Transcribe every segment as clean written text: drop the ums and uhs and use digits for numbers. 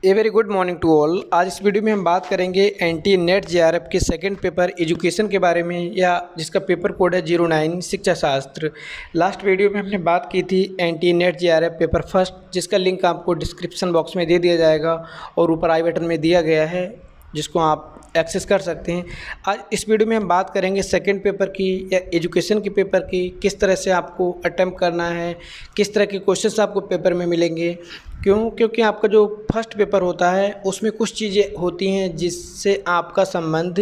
A very good morning to all. आज इस video में हम बात करेंगे एनटी नेट जेआरएफ के सेकंड पेपर एजुकेशन के बारे में, या जिसका पेपर कोड है 09 शिक्षा शास्त्र। लास्ट वीडियो में हमने बात की थी NTA NET JRF paper first, जिसका लिंक आपको डिस्क्रिप्शन बॉक्स में दे दिया जाएगा और ऊपर आई बटन में दिया गया है, जिसको आप एक्सेस कर सकते हैं। आज इस वीडियो में हम बात करेंगे सेकंड पेपर की या एजुकेशन के पेपर की, किस तरह से आपको अटेम्प्ट करना है, किस तरह के क्वेश्चंस आपको पेपर में मिलेंगे। क्योंकि आपका जो फर्स्ट पेपर होता है उसमें कुछ चीज़ें होती हैं जिससे आपका संबंध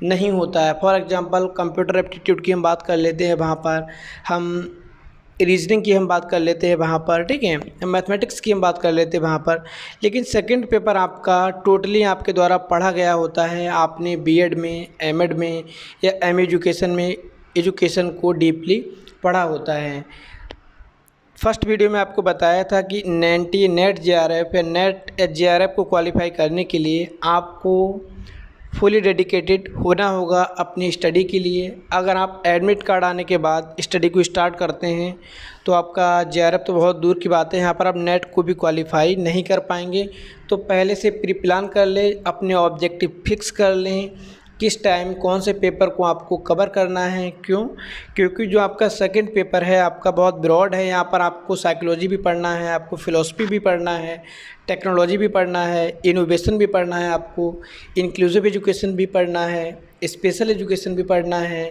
नहीं होता है। फॉर एग्जांपल कंप्यूटर एप्टीट्यूड की हम बात कर लेते हैं, वहाँ पर हम रीजनिंग की हम बात कर लेते हैं वहाँ पर, ठीक है, मैथमेटिक्स की हम बात कर लेते हैं वहाँ पर। लेकिन सेकंड पेपर आपका टोटली आपके द्वारा पढ़ा गया होता है। आपने बीएड में, एमएड में या एम एजुकेशन में एजुकेशन को डीपली पढ़ा होता है। फर्स्ट वीडियो में आपको बताया था कि नेट जेआरएफ या नेट जेआरएफ को क्वालिफाई करने के लिए आपको फुली डेडिकेटेड होना होगा अपनी स्टडी के लिए। अगर आप एडमिट कार्ड आने के बाद स्टडी को स्टार्ट करते हैं तो आपका जेआरएफ तो बहुत दूर की बात है, यहाँ पर आप नेट को भी क्वालिफाई नहीं कर पाएंगे। तो पहले से प्री प्लान कर लें, अपने ऑब्जेक्टिव फिक्स कर लें, किस टाइम कौन से पेपर को आपको कवर करना है। क्योंकि जो आपका सेकंड पेपर है आपका बहुत ब्रॉड है। यहाँ पर आपको साइकोलॉजी भी पढ़ना है, आपको फ़िलॉसफी भी पढ़ना है, टेक्नोलॉजी भी पढ़ना है, इनोवेशन भी पढ़ना है, आपको इंक्लूसिव एजुकेशन भी पढ़ना है, स्पेशल एजुकेशन भी पढ़ना है,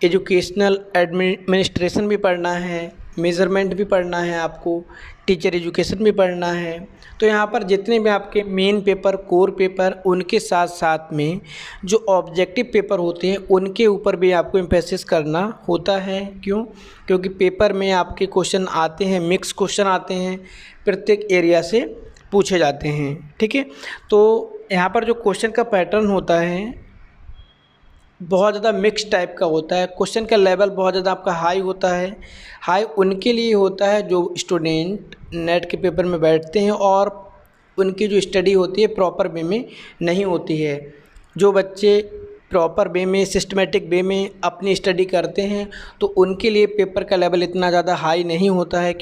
एजुकेशनल एडमिनिस्ट्रेशन भी पढ़ना है, मेज़रमेंट भी पढ़ना है, आपको टीचर एजुकेशन भी पढ़ना है। तो यहाँ पर जितने भी आपके मेन पेपर, कोर पेपर, उनके साथ साथ में जो ऑब्जेक्टिव पेपर होते हैं उनके ऊपर भी आपको एम्फेसिस करना होता है। क्योंकि पेपर में आपके क्वेश्चन आते हैं, मिक्स क्वेश्चन आते हैं, प्रत्येक एरिया से पूछे जाते हैं, ठीक है। तो यहाँ पर जो क्वेश्चन का पैटर्न होता है बहुत ज़्यादा मिक्स टाइप का होता है। क्वेश्चन का लेवल बहुत ज़्यादा आपका हाई होता है। हाई उनके लिए होता है जो स्टूडेंट नेट के पेपर में बैठते हैं और उनकी जो स्टडी होती है प्रॉपर वे में नहीं होती है। जो बच्चे प्रॉपर वे में, सिस्टमेटिक वे में अपनी स्टडी करते हैं तो उनके लिए पेपर का लेवल इतना ज़्यादा हाई नहीं होता है।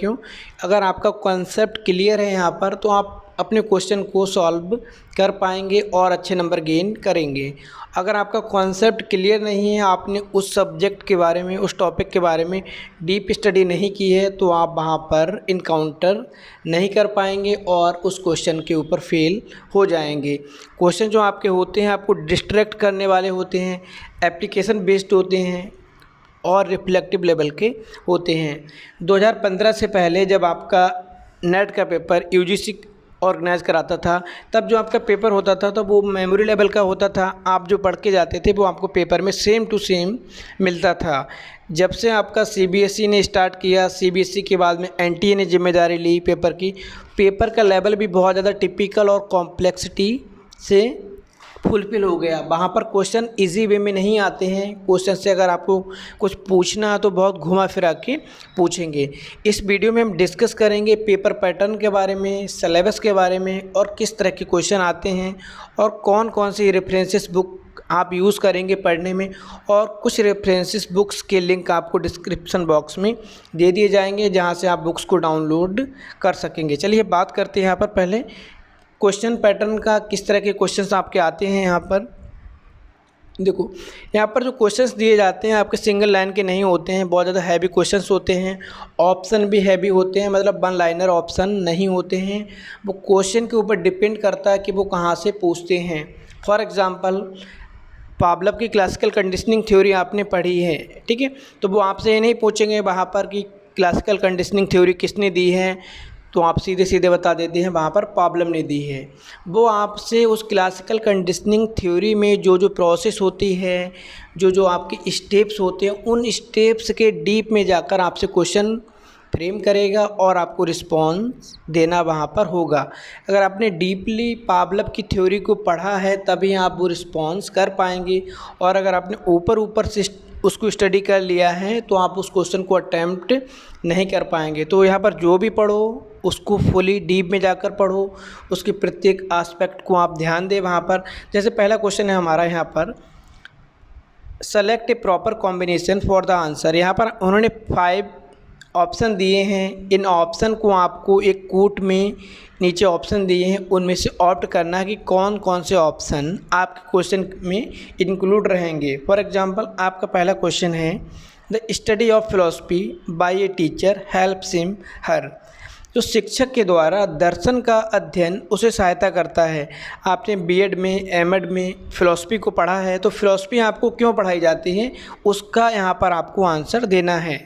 अगर आपका कॉन्सेप्ट क्लियर है यहाँ पर तो आप अपने क्वेश्चन को सॉल्व कर पाएंगे और अच्छे नंबर गेन करेंगे। अगर आपका कॉन्सेप्ट क्लियर नहीं है, आपने उस सब्जेक्ट के बारे में, उस टॉपिक के बारे में डीप स्टडी नहीं की है, तो आप वहाँ पर इनकाउंटर नहीं कर पाएंगे और उस क्वेश्चन के ऊपर फेल हो जाएंगे। क्वेश्चन जो आपके होते हैं आपको डिस्ट्रैक्ट करने वाले होते हैं, एप्लीकेशन बेस्ड होते हैं और रिफ्लेक्टिव लेवल के होते हैं। 2015 से पहले जब आपका नेट का पेपर यूजीसी ऑर्गेनाइज़ कराता था, तब जो आपका पेपर होता था तो वो मेमोरी लेवल का होता था। आप जो पढ़ के जाते थे वो आपको पेपर में सेम टू सेम मिलता था। जब से आपका सीबीएसई ने स्टार्ट किया, सीबीएसई के बाद में एनटीए ने जिम्मेदारी ली पेपर की, पेपर का लेवल भी बहुत ज़्यादा टिपिकल और कॉम्प्लेक्सिटी से फुलफिल हो गया। वहाँ पर क्वेश्चन इजी वे में नहीं आते हैं। क्वेश्चन से अगर आपको कुछ पूछना है तो बहुत घुमा फिरा के पूछेंगे। इस वीडियो में हम डिस्कस करेंगे पेपर पैटर्न के बारे में, सिलेबस के बारे में और किस तरह के क्वेश्चन आते हैं और कौन कौन सी रेफरेंसेस बुक आप यूज़ करेंगे पढ़ने में। और कुछ रेफरेंसेस बुक्स के लिंक आपको डिस्क्रिप्शन बॉक्स में दे दिए जाएंगे जहाँ से आप बुक्स को डाउनलोड कर सकेंगे। चलिए बात करते हैं यहाँ पर पहले क्वेश्चन पैटर्न का, किस तरह के क्वेश्चंस आपके आते हैं। यहाँ पर देखो, यहाँ पर जो क्वेश्चंस दिए जाते हैं आपके सिंगल लाइन के नहीं होते हैं, बहुत ज़्यादा हैवी क्वेश्चंस होते हैं। ऑप्शन भी हैवी होते हैं, मतलब वन लाइनर ऑप्शन नहीं होते हैं। वो क्वेश्चन के ऊपर डिपेंड करता है कि वो कहाँ से पूछते हैं। फॉर एग्ज़ाम्पल पावलोव की क्लासिकल कंडीशनिंग थ्योरी आपने पढ़ी है, ठीक है, तो वो आपसे ये नहीं पूछेंगे वहाँ पर कि क्लासिकल कंडीशनिंग थ्योरी किसने दी है, तो आप सीधे सीधे बता देते हैं वहाँ पर पावलोव ने दी है। वो आपसे उस क्लासिकल कंडीशनिंग थ्योरी में जो जो प्रोसेस होती है, जो जो आपके स्टेप्स होते हैं, उन स्टेप्स के डीप में जाकर आपसे क्वेश्चन फ्रेम करेगा और आपको रिस्पॉन्स देना वहाँ पर होगा। अगर आपने डीपली पावलोव की थ्योरी को पढ़ा है तभी आप वो रिस्पॉन्स कर पाएंगे, और अगर आपने ऊपर से उसको स्टडी कर लिया है तो आप उस क्वेश्चन को अटैम्प्ट नहीं कर पाएंगे। तो यहाँ पर जो भी पढ़ो उसको फुली डीप में जाकर पढ़ो, उसके प्रत्येक एस्पेक्ट को आप ध्यान दें वहाँ पर। जैसे पहला क्वेश्चन है हमारा यहाँ पर, select A proper combination for the answer. यहाँ पर उन्होंने 5 ऑप्शन दिए हैं, इन ऑप्शन को आपको एक कूट में नीचे ऑप्शन दिए हैं, उनमें से ऑप्ट करना है कि कौन कौन से ऑप्शन आपके क्वेश्चन में इंक्लूड रहेंगे। फॉर एग्जांपल आपका पहला क्वेश्चन है, the study of philosophy by a teacher helps him her. जो शिक्षक के द्वारा दर्शन का अध्ययन उसे सहायता करता है। आपने बीएड में, एमएड में फ़िलॉसफी को पढ़ा है, तो फ़िलॉसफी आपको क्यों पढ़ाई जाती है उसका यहाँ पर आपको आंसर देना है।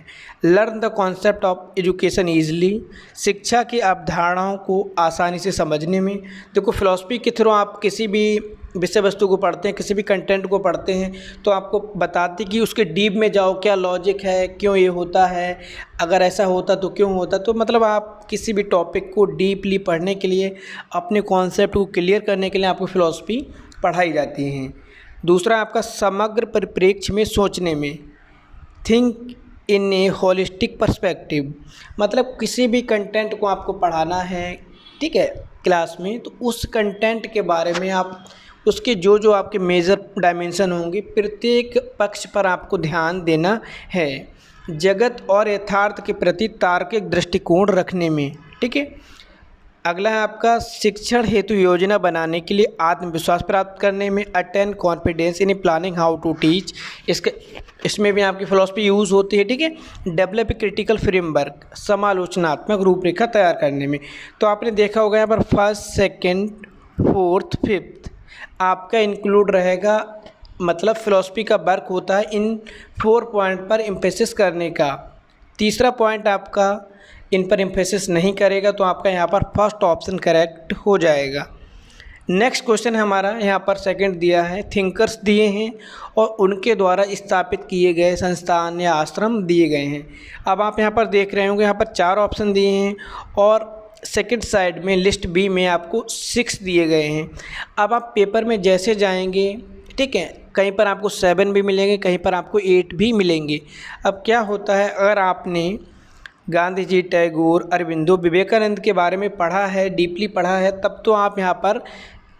Learn the concept of education easily, शिक्षा की अवधारणाओं को आसानी से समझने में। देखो फ़िलॉसफी के थ्रू आप किसी भी विषय वस्तु को पढ़ते हैं, किसी भी कंटेंट को पढ़ते हैं, तो आपको बताती कि उसके डीप में जाओ, क्या लॉजिक है, क्यों ये होता है, अगर ऐसा होता तो क्यों होता। तो मतलब आप किसी भी टॉपिक को डीपली पढ़ने के लिए, अपने कॉन्सेप्ट को क्लियर करने के लिए आपको फ़िलॉसफी पढ़ाई जाती है। दूसरा आपका समग्र परिप्रेक्ष्य में सोचने में, think in A holistic perspective, मतलब किसी भी कंटेंट को आपको पढ़ाना है, ठीक है, क्लास में, तो उस कंटेंट के बारे में आप उसके जो जो आपके मेजर डायमेंशन होंगे, प्रत्येक पक्ष पर आपको ध्यान देना है। जगत और यथार्थ के प्रति तार्किक दृष्टिकोण रखने में, ठीक है। अगला है आपका शिक्षण हेतु योजना बनाने के लिए आत्मविश्वास प्राप्त करने में, attain confidence in planning how to teach, इसमें भी आपकी फिलॉसफी यूज़ होती है, ठीक है। डेवलप क्रिटिकल फ्रेमवर्क, समालोचनात्मक रूपरेखा तैयार करने में। तो आपने देखा होगा यहाँ पर फर्स्ट, सेकंड, फोर्थ, फिफ्थ आपका इंक्लूड रहेगा, मतलब फिलॉसफी का वर्क होता है इन 4 पॉइंट पर एम्फेसिस करने का। तीसरा पॉइंट आपका इन पर एम्फेसिस नहीं करेगा, तो आपका यहाँ पर फर्स्ट ऑप्शन करेक्ट हो जाएगा। नेक्स्ट क्वेश्चन हमारा यहाँ पर सेकंड दिया है, थिंकर्स दिए हैं और उनके द्वारा स्थापित किए गए संस्थान या आश्रम दिए गए हैं। अब आप यहाँ पर देख रहे होंगे, यहाँ पर 4 ऑप्शन दिए हैं और सेकंड साइड में लिस्ट बी में आपको 6 दिए गए हैं। अब आप पेपर में जैसे जाएंगे, ठीक है, कहीं पर आपको 7 भी मिलेंगे, कहीं पर आपको 8 भी मिलेंगे। अब क्या होता है, अगर आपने गांधी जी, टैगोर, अरबिंदो, विवेकानंद के बारे में पढ़ा है, डीपली पढ़ा है, तब तो आप यहाँ पर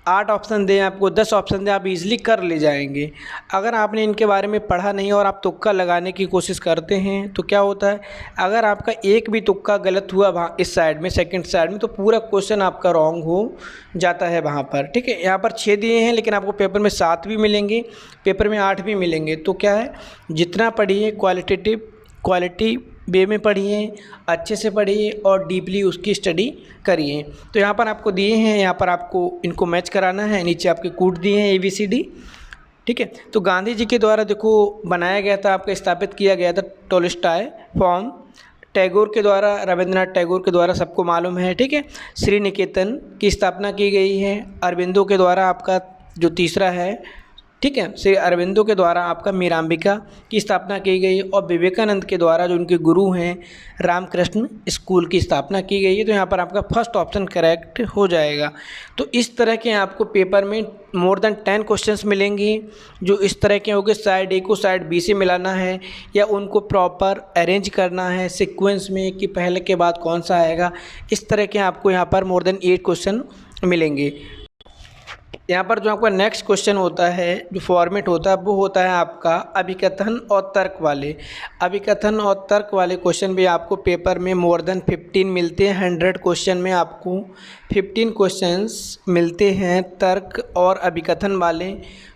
8 ऑप्शन दें, आपको 10 ऑप्शन दें, आप इजीली कर ले जाएंगे। अगर आपने इनके बारे में पढ़ा नहीं और आप तुक्का लगाने की कोशिश करते हैं, तो क्या होता है, अगर आपका एक भी तुक्का गलत हुआ वहाँ इस साइड में, सेकंड साइड में, तो पूरा क्वेश्चन आपका रॉन्ग हो जाता है वहाँ पर, ठीक है। यहाँ पर 6 दिए हैं, लेकिन आपको पेपर में 7 भी मिलेंगे, पेपर में 8 भी मिलेंगे। तो क्या है, जितना पढ़िए क्वालिटी वे में पढ़िए, अच्छे से पढ़िए और डीपली उसकी स्टडी करिए। तो यहाँ पर आपको दिए हैं, यहाँ पर आपको इनको मैच कराना है, नीचे आपके कूट दिए हैं ABCD, ठीक है। तो गांधी जी के द्वारा देखो बनाया गया था, आपका स्थापित किया गया था टॉलस्टॉय फॉर्म। टैगोर के द्वारा, रविंद्रनाथ टैगोर के द्वारा सबको मालूम है, ठीक है, श्री निकेतन की स्थापना की गई है। अरबिंदो के द्वारा आपका जो तीसरा है, ठीक है, श्री अरबिंदो के द्वारा आपका मीरांबिका की स्थापना की गई और विवेकानंद के द्वारा जो उनके गुरु हैं रामकृष्ण स्कूल की स्थापना की गई है। तो यहाँ पर आपका फर्स्ट ऑप्शन करेक्ट हो जाएगा। तो इस तरह के आपको पेपर में मोर देन 10 क्वेश्चंस मिलेंगे जो इस तरह के होंगे, साइड ए को साइड बी से मिलाना है या उनको प्रॉपर अरेंज करना है सीक्वेंस में कि पहले के बाद कौन सा आएगा। इस तरह के आपको यहाँ पर मोर देन 8 क्वेश्चन मिलेंगे। यहाँ पर जो आपका नेक्स्ट क्वेश्चन होता है, जो फॉर्मेट होता है, वो होता है आपका अभिकथन और तर्क वाले। अभिकथन और तर्क वाले क्वेश्चन भी आपको पेपर में मोर देन 15 मिलते हैं। 100 क्वेश्चन में आपको 15 क्वेश्चंस मिलते हैं तर्क और अभिकथन वाले।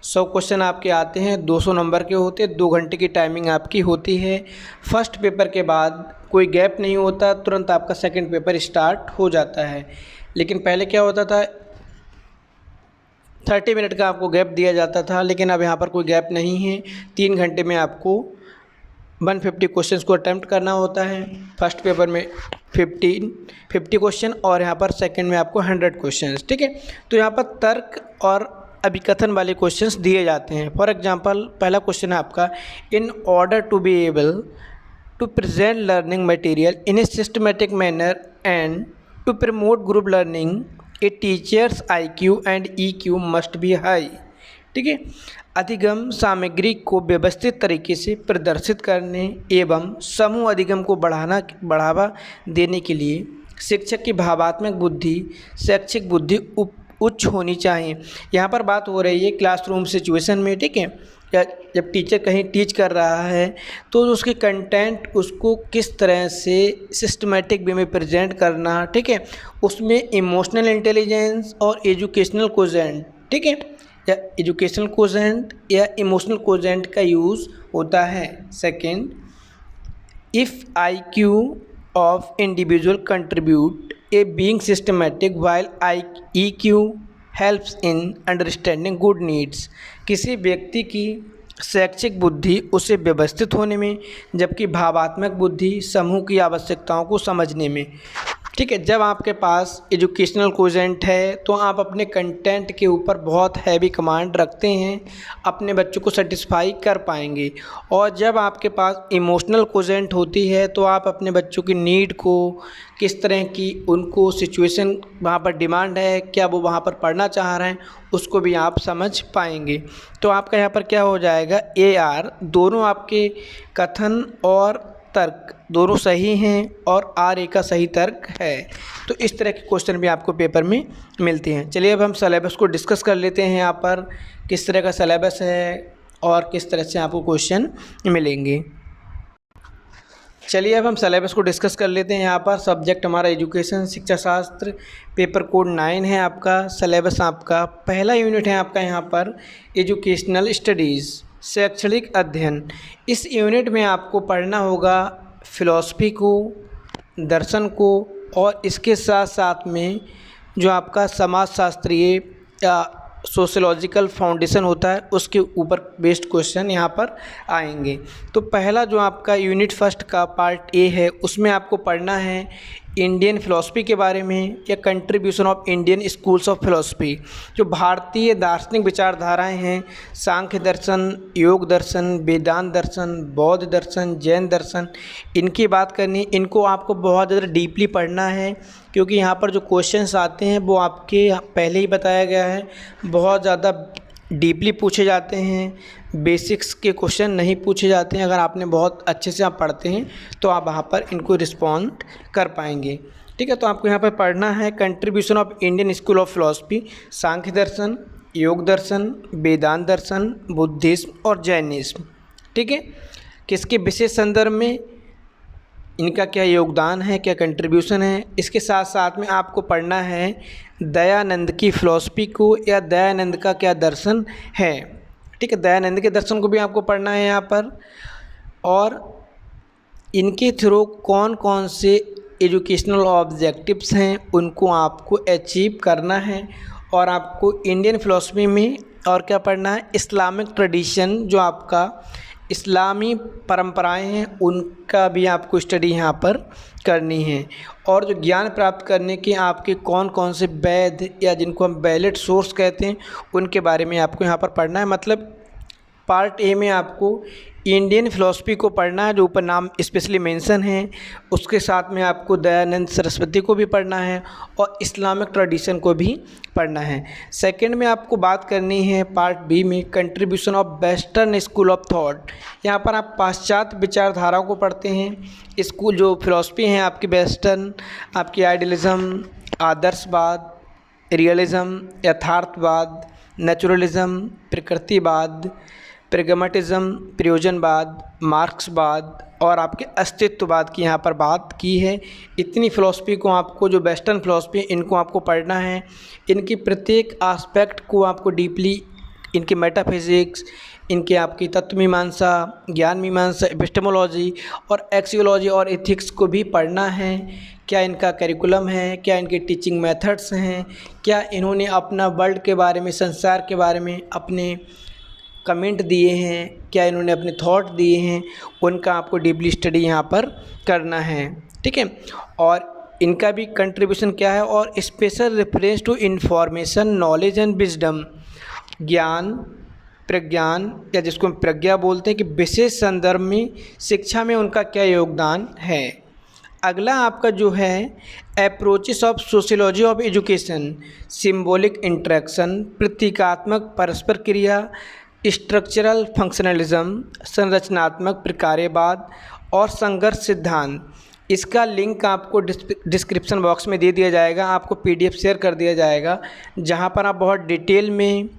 100 क्वेश्चन आपके आते हैं, 200 नंबर के होते हैं, 2 घंटे की टाइमिंग आपकी होती है। फर्स्ट पेपर के बाद कोई गैप नहीं होता, तुरंत आपका सेकेंड पेपर स्टार्ट हो जाता है। लेकिन पहले क्या होता था, 30 मिनट का आपको गैप दिया जाता था, लेकिन अब यहाँ पर कोई गैप नहीं है। 3 घंटे में आपको 150 क्वेश्चंस को अटैम्प्ट करना होता है। फर्स्ट पेपर में 50 क्वेश्चन और यहाँ पर सेकंड में आपको 100 क्वेश्चंस, ठीक है। तो यहाँ पर तर्क और अभिकथन वाले क्वेश्चंस दिए जाते हैं। फॉर एग्जांपल पहला क्वेश्चन है आपका, in order to be able to present learning material in a systematic manner and to promote group learning a teacher's IQ and EQ must be high, ठीक है। अधिगम सामग्री को व्यवस्थित तरीके से प्रदर्शित करने एवं समूह अधिगम को बढ़ावा देने के लिए शिक्षक की भावात्मक बुद्धि, शैक्षिक बुद्धि उच्च होनी चाहिए। यहाँ पर बात हो रही है क्लासरूम सिचुएशन में, ठीक है। या जब टीचर कहीं टीच कर रहा है तो उसके कंटेंट उसको किस तरह से सिस्टमेटिक वे में प्रेजेंट करना, ठीक है, उसमें इमोशनल इंटेलिजेंस और एजुकेशनल कोजेंट, ठीक है, या एजुकेशनल कोजेंट या इमोशनल कोजेंट का यूज़ होता है। Second, if IQ of individual contribute a being systematic while EQ helps in understanding good needs, किसी व्यक्ति की शैक्षिक बुद्धि उसे व्यवस्थित होने में, जबकि भावात्मक बुद्धि समूह की आवश्यकताओं को समझने में, ठीक है। जब आपके पास एजुकेशनल कोजेंट है तो आप अपने कंटेंट के ऊपर बहुत हैवी कमांड रखते हैं, अपने बच्चों को सेटिस्फाई कर पाएंगे। और जब आपके पास इमोशनल कोजेंट होती है तो आप अपने बच्चों की नीड को, किस तरह की उनको सिचुएशन वहाँ पर डिमांड है, क्या वो वहाँ पर पढ़ना चाह रहे हैं, उसको भी आप समझ पाएंगे। तो आपका यहाँ पर क्या हो जाएगा, AR दोनों आपके कथन और तर्क दोनों सही हैं और RA का सही तर्क है। तो इस तरह के क्वेश्चन भी आपको पेपर में मिलते हैं। चलिए अब हम सिलेबस को डिस्कस कर लेते हैं, यहाँ पर किस तरह का सिलेबस है और किस तरह से आपको क्वेश्चन मिलेंगे। चलिए अब हम सिलेबस को डिस्कस कर लेते हैं। यहाँ पर सब्जेक्ट हमारा एजुकेशन शिक्षा शास्त्र, पेपर कोड 9 है आपका। सिलेबस आपका पहला यूनिट है आपका यहाँ पर एजुकेशनल स्टडीज़, शैक्षणिक अध्ययन। इस यूनिट में आपको पढ़ना होगा फिलॉसफी को, दर्शन को, और इसके साथ साथ में जो आपका समाजशास्त्रीय या सोशियोलॉजिकल फाउंडेशन होता है उसके ऊपर बेस्ड क्वेश्चन यहाँ पर आएंगे। तो पहला जो आपका यूनिट फर्स्ट का पार्ट A है उसमें आपको पढ़ना है इंडियन फ़िलॉसफी के बारे में, या contribution of Indian schools of philosophy. जो भारतीय दार्शनिक विचारधाराएं हैं, सांख्य दर्शन, योग दर्शन, वेदांत दर्शन, बौद्ध दर्शन, जैन दर्शन, इनकी बात करनी। इनको आपको बहुत ज़्यादा डीपली पढ़ना है क्योंकि यहाँ पर जो क्वेश्चंस आते हैं वो आपके पहले ही बताया गया है, बहुत ज़्यादा डीपली पूछे जाते हैं, बेसिक्स के क्वेश्चन नहीं पूछे जाते हैं। अगर आपने बहुत अच्छे से आप पढ़ते हैं तो आप वहाँ पर इनको रिस्पॉन्ड कर पाएंगे, ठीक है। तो आपको यहाँ पर पढ़ना है contribution of Indian school of philosophy, सांख्य दर्शन, योग दर्शन, वेदांत दर्शन, बुद्धिज्म और जैनिज्म, ठीक है। किसके विशेष संदर्भ में इनका क्या योगदान है, क्या कंट्रीब्यूशन है। इसके साथ साथ में आपको पढ़ना है दयानंद की फ़िलॉसफी को, या दयानंद का क्या दर्शन है, ठीक है। दयानंद के दर्शन को भी आपको पढ़ना है यहाँ पर, और इनके थ्रू कौन कौन से एजुकेशनल ऑब्जेक्टिव्स हैं उनको आपको अचीव करना है। और आपको इंडियन फ़िलॉसफी में और क्या पढ़ना है, इस्लामिक ट्रेडिशन, जो आपका इस्लामी परंपराएं हैं उनका भी आपको स्टडी यहाँ पर करनी है। और जो ज्ञान प्राप्त करने के आपके कौन कौन से वैध, या जिनको हम वैलिड सोर्स कहते हैं, उनके बारे में आपको यहाँ पर पढ़ना है। मतलब पार्ट A में आपको इंडियन फ़िलॉसफी को पढ़ना है जो ऊपर नाम स्पेशली मेंशन है, उसके साथ में आपको दयानंद सरस्वती को भी पढ़ना है और इस्लामिक ट्रेडिशन को भी पढ़ना है। सेकंड में आपको बात करनी है पार्ट B में contribution of western school of thought. यहाँ पर आप पाश्चात्य विचारधाराओं को पढ़ते हैं। स्कूल जो फिलॉसफी हैं आपकी वेस्टर्न, आपकी आइडियलिज़म, आदर्शवाद, रियलिज़म, यथार्थवाद, नेचुरलिज़म, प्रकृतिवाद, प्रैग्मैटिज्म, प्रयोजनवाद, मार्क्सवाद और आपके अस्तित्ववाद की यहाँ पर बात की है। इतनी फ़िलॉसफी को आपको, जो वेस्टर्न फ़िलॉसफी, इनको आपको पढ़ना है। इनकी प्रत्येक आस्पेक्ट को आपको डीपली, इनके मेटाफिज़िक्स, इनके आपकी तत्व मीमांसा, ज्ञान मीमांसा, एपिस्टेमोलॉजी और एक्सियोलॉजी और एथिक्स को भी पढ़ना है। क्या इनका करिकुलम है, क्या इनके टीचिंग मेथड्स हैं, क्या इन्होंने अपना वर्ल्ड के बारे में, संसार के बारे में अपने कमेंट दिए हैं, क्या इन्होंने अपने थॉट दिए हैं, उनका आपको डीपली स्टडी यहाँ पर करना है, ठीक है। और इनका भी कंट्रीब्यूशन क्या है, और special reference to information, knowledge and wisdom, ज्ञान, प्रज्ञान, या जिसको हम प्रज्ञा बोलते हैं, कि विशेष संदर्भ में शिक्षा में उनका क्या योगदान है। अगला आपका जो है approaches of sociology of education, symbolic interaction, प्रतीकात्मक परस्पर क्रिया, स्ट्रक्चरल फंक्शनलिज्म, संरचनात्मक प्रकार्यवाद और संघर्ष सिद्धांत। इसका लिंक आपको डिस्क्रिप्शन बॉक्स में दे दिया जाएगा, आपको PDF शेयर कर दिया जाएगा, जहां पर आप बहुत डिटेल में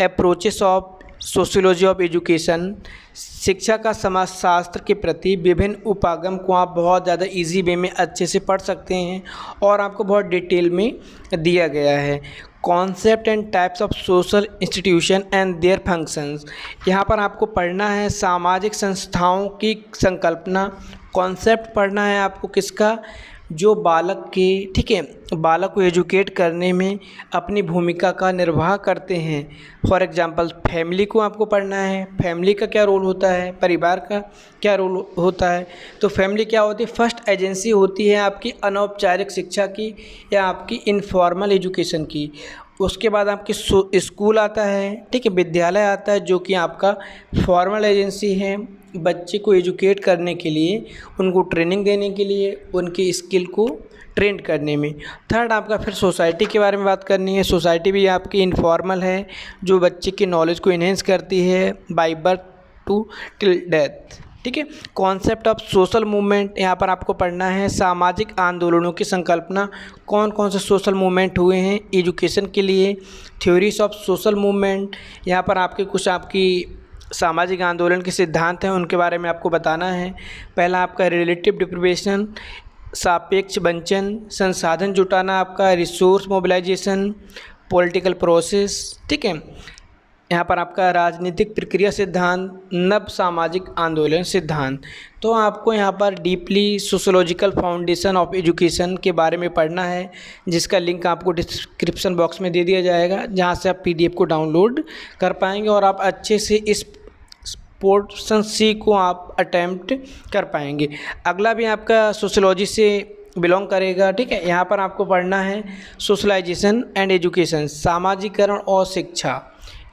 approaches of sociology of education, शिक्षा का समाजशास्त्र के प्रति विभिन्न उपागम को आप बहुत ज़्यादा इजी वे में अच्छे से पढ़ सकते हैं और आपको बहुत डिटेल में दिया गया है। Concept and types of social institution and their functions, यहाँ पर आपको पढ़ना है सामाजिक संस्थाओं की संकल्पना। कॉन्सेप्ट पढ़ना है आपको किसका, जो बालक के, ठीक है, बालक को एजुकेट करने में अपनी भूमिका का निर्वाह करते हैं। फॉर एग्जांपल फैमिली को आपको पढ़ना है, फैमिली का क्या रोल होता है, परिवार का क्या रोल होता है। तो फैमिली क्या होती है, फर्स्ट एजेंसी होती है आपकी अनौपचारिक शिक्षा की या आपकी इनफॉर्मल एजुकेशन की। उसके बाद आपकी स्कूल आता है, ठीक है, विद्यालय आता है, जो कि आपका फॉर्मल एजेंसी है बच्चे को एजुकेट करने के लिए, उनको ट्रेनिंग देने के लिए, उनकी स्किल को ट्रेंड करने में। थर्ड आपका फिर सोसाइटी के बारे में बात करनी है। सोसाइटी भी आपकी इनफॉर्मल है, जो बच्चे की नॉलेज को इन्हेंस करती है by birth to till death, ठीक है। कॉन्सेप्ट ऑफ सोशल मूवमेंट, यहाँ पर आपको पढ़ना है सामाजिक आंदोलनों की संकल्पना, कौन कौन से सोशल मूवमेंट हुए हैं एजुकेशन के लिए। थ्योरीज ऑफ सोशल मूवमेंट, यहाँ पर आपके कुछ आपकी सामाजिक आंदोलन के सिद्धांत हैं, उनके बारे में आपको बताना है। पहला आपका रिलेटिव डिप्रिवेशन, सापेक्ष वंचन, संसाधन जुटाना, आपका रिसोर्स मोबिलाइजेशन, पॉलिटिकल प्रोसेस, ठीक है। यहाँ पर आपका राजनीतिक प्रक्रिया सिद्धांत, नव सामाजिक आंदोलन सिद्धांत। तो आपको यहाँ पर deeply sociological foundation of education के बारे में पढ़ना है, जिसका लिंक आपको डिस्क्रिप्शन बॉक्स में दे दिया जाएगा, जहाँ से आप PDF को डाउनलोड कर पाएंगे और आप अच्छे से इस पोर्शन C को आप अटैम्प्ट कर पाएंगे। अगला भी आपका सोशोलॉजी से बिलोंग करेगा, ठीक है। यहाँ पर आपको पढ़ना है सोशलाइजेशन एंड एजुकेशन, सामाजिकरण और शिक्षा,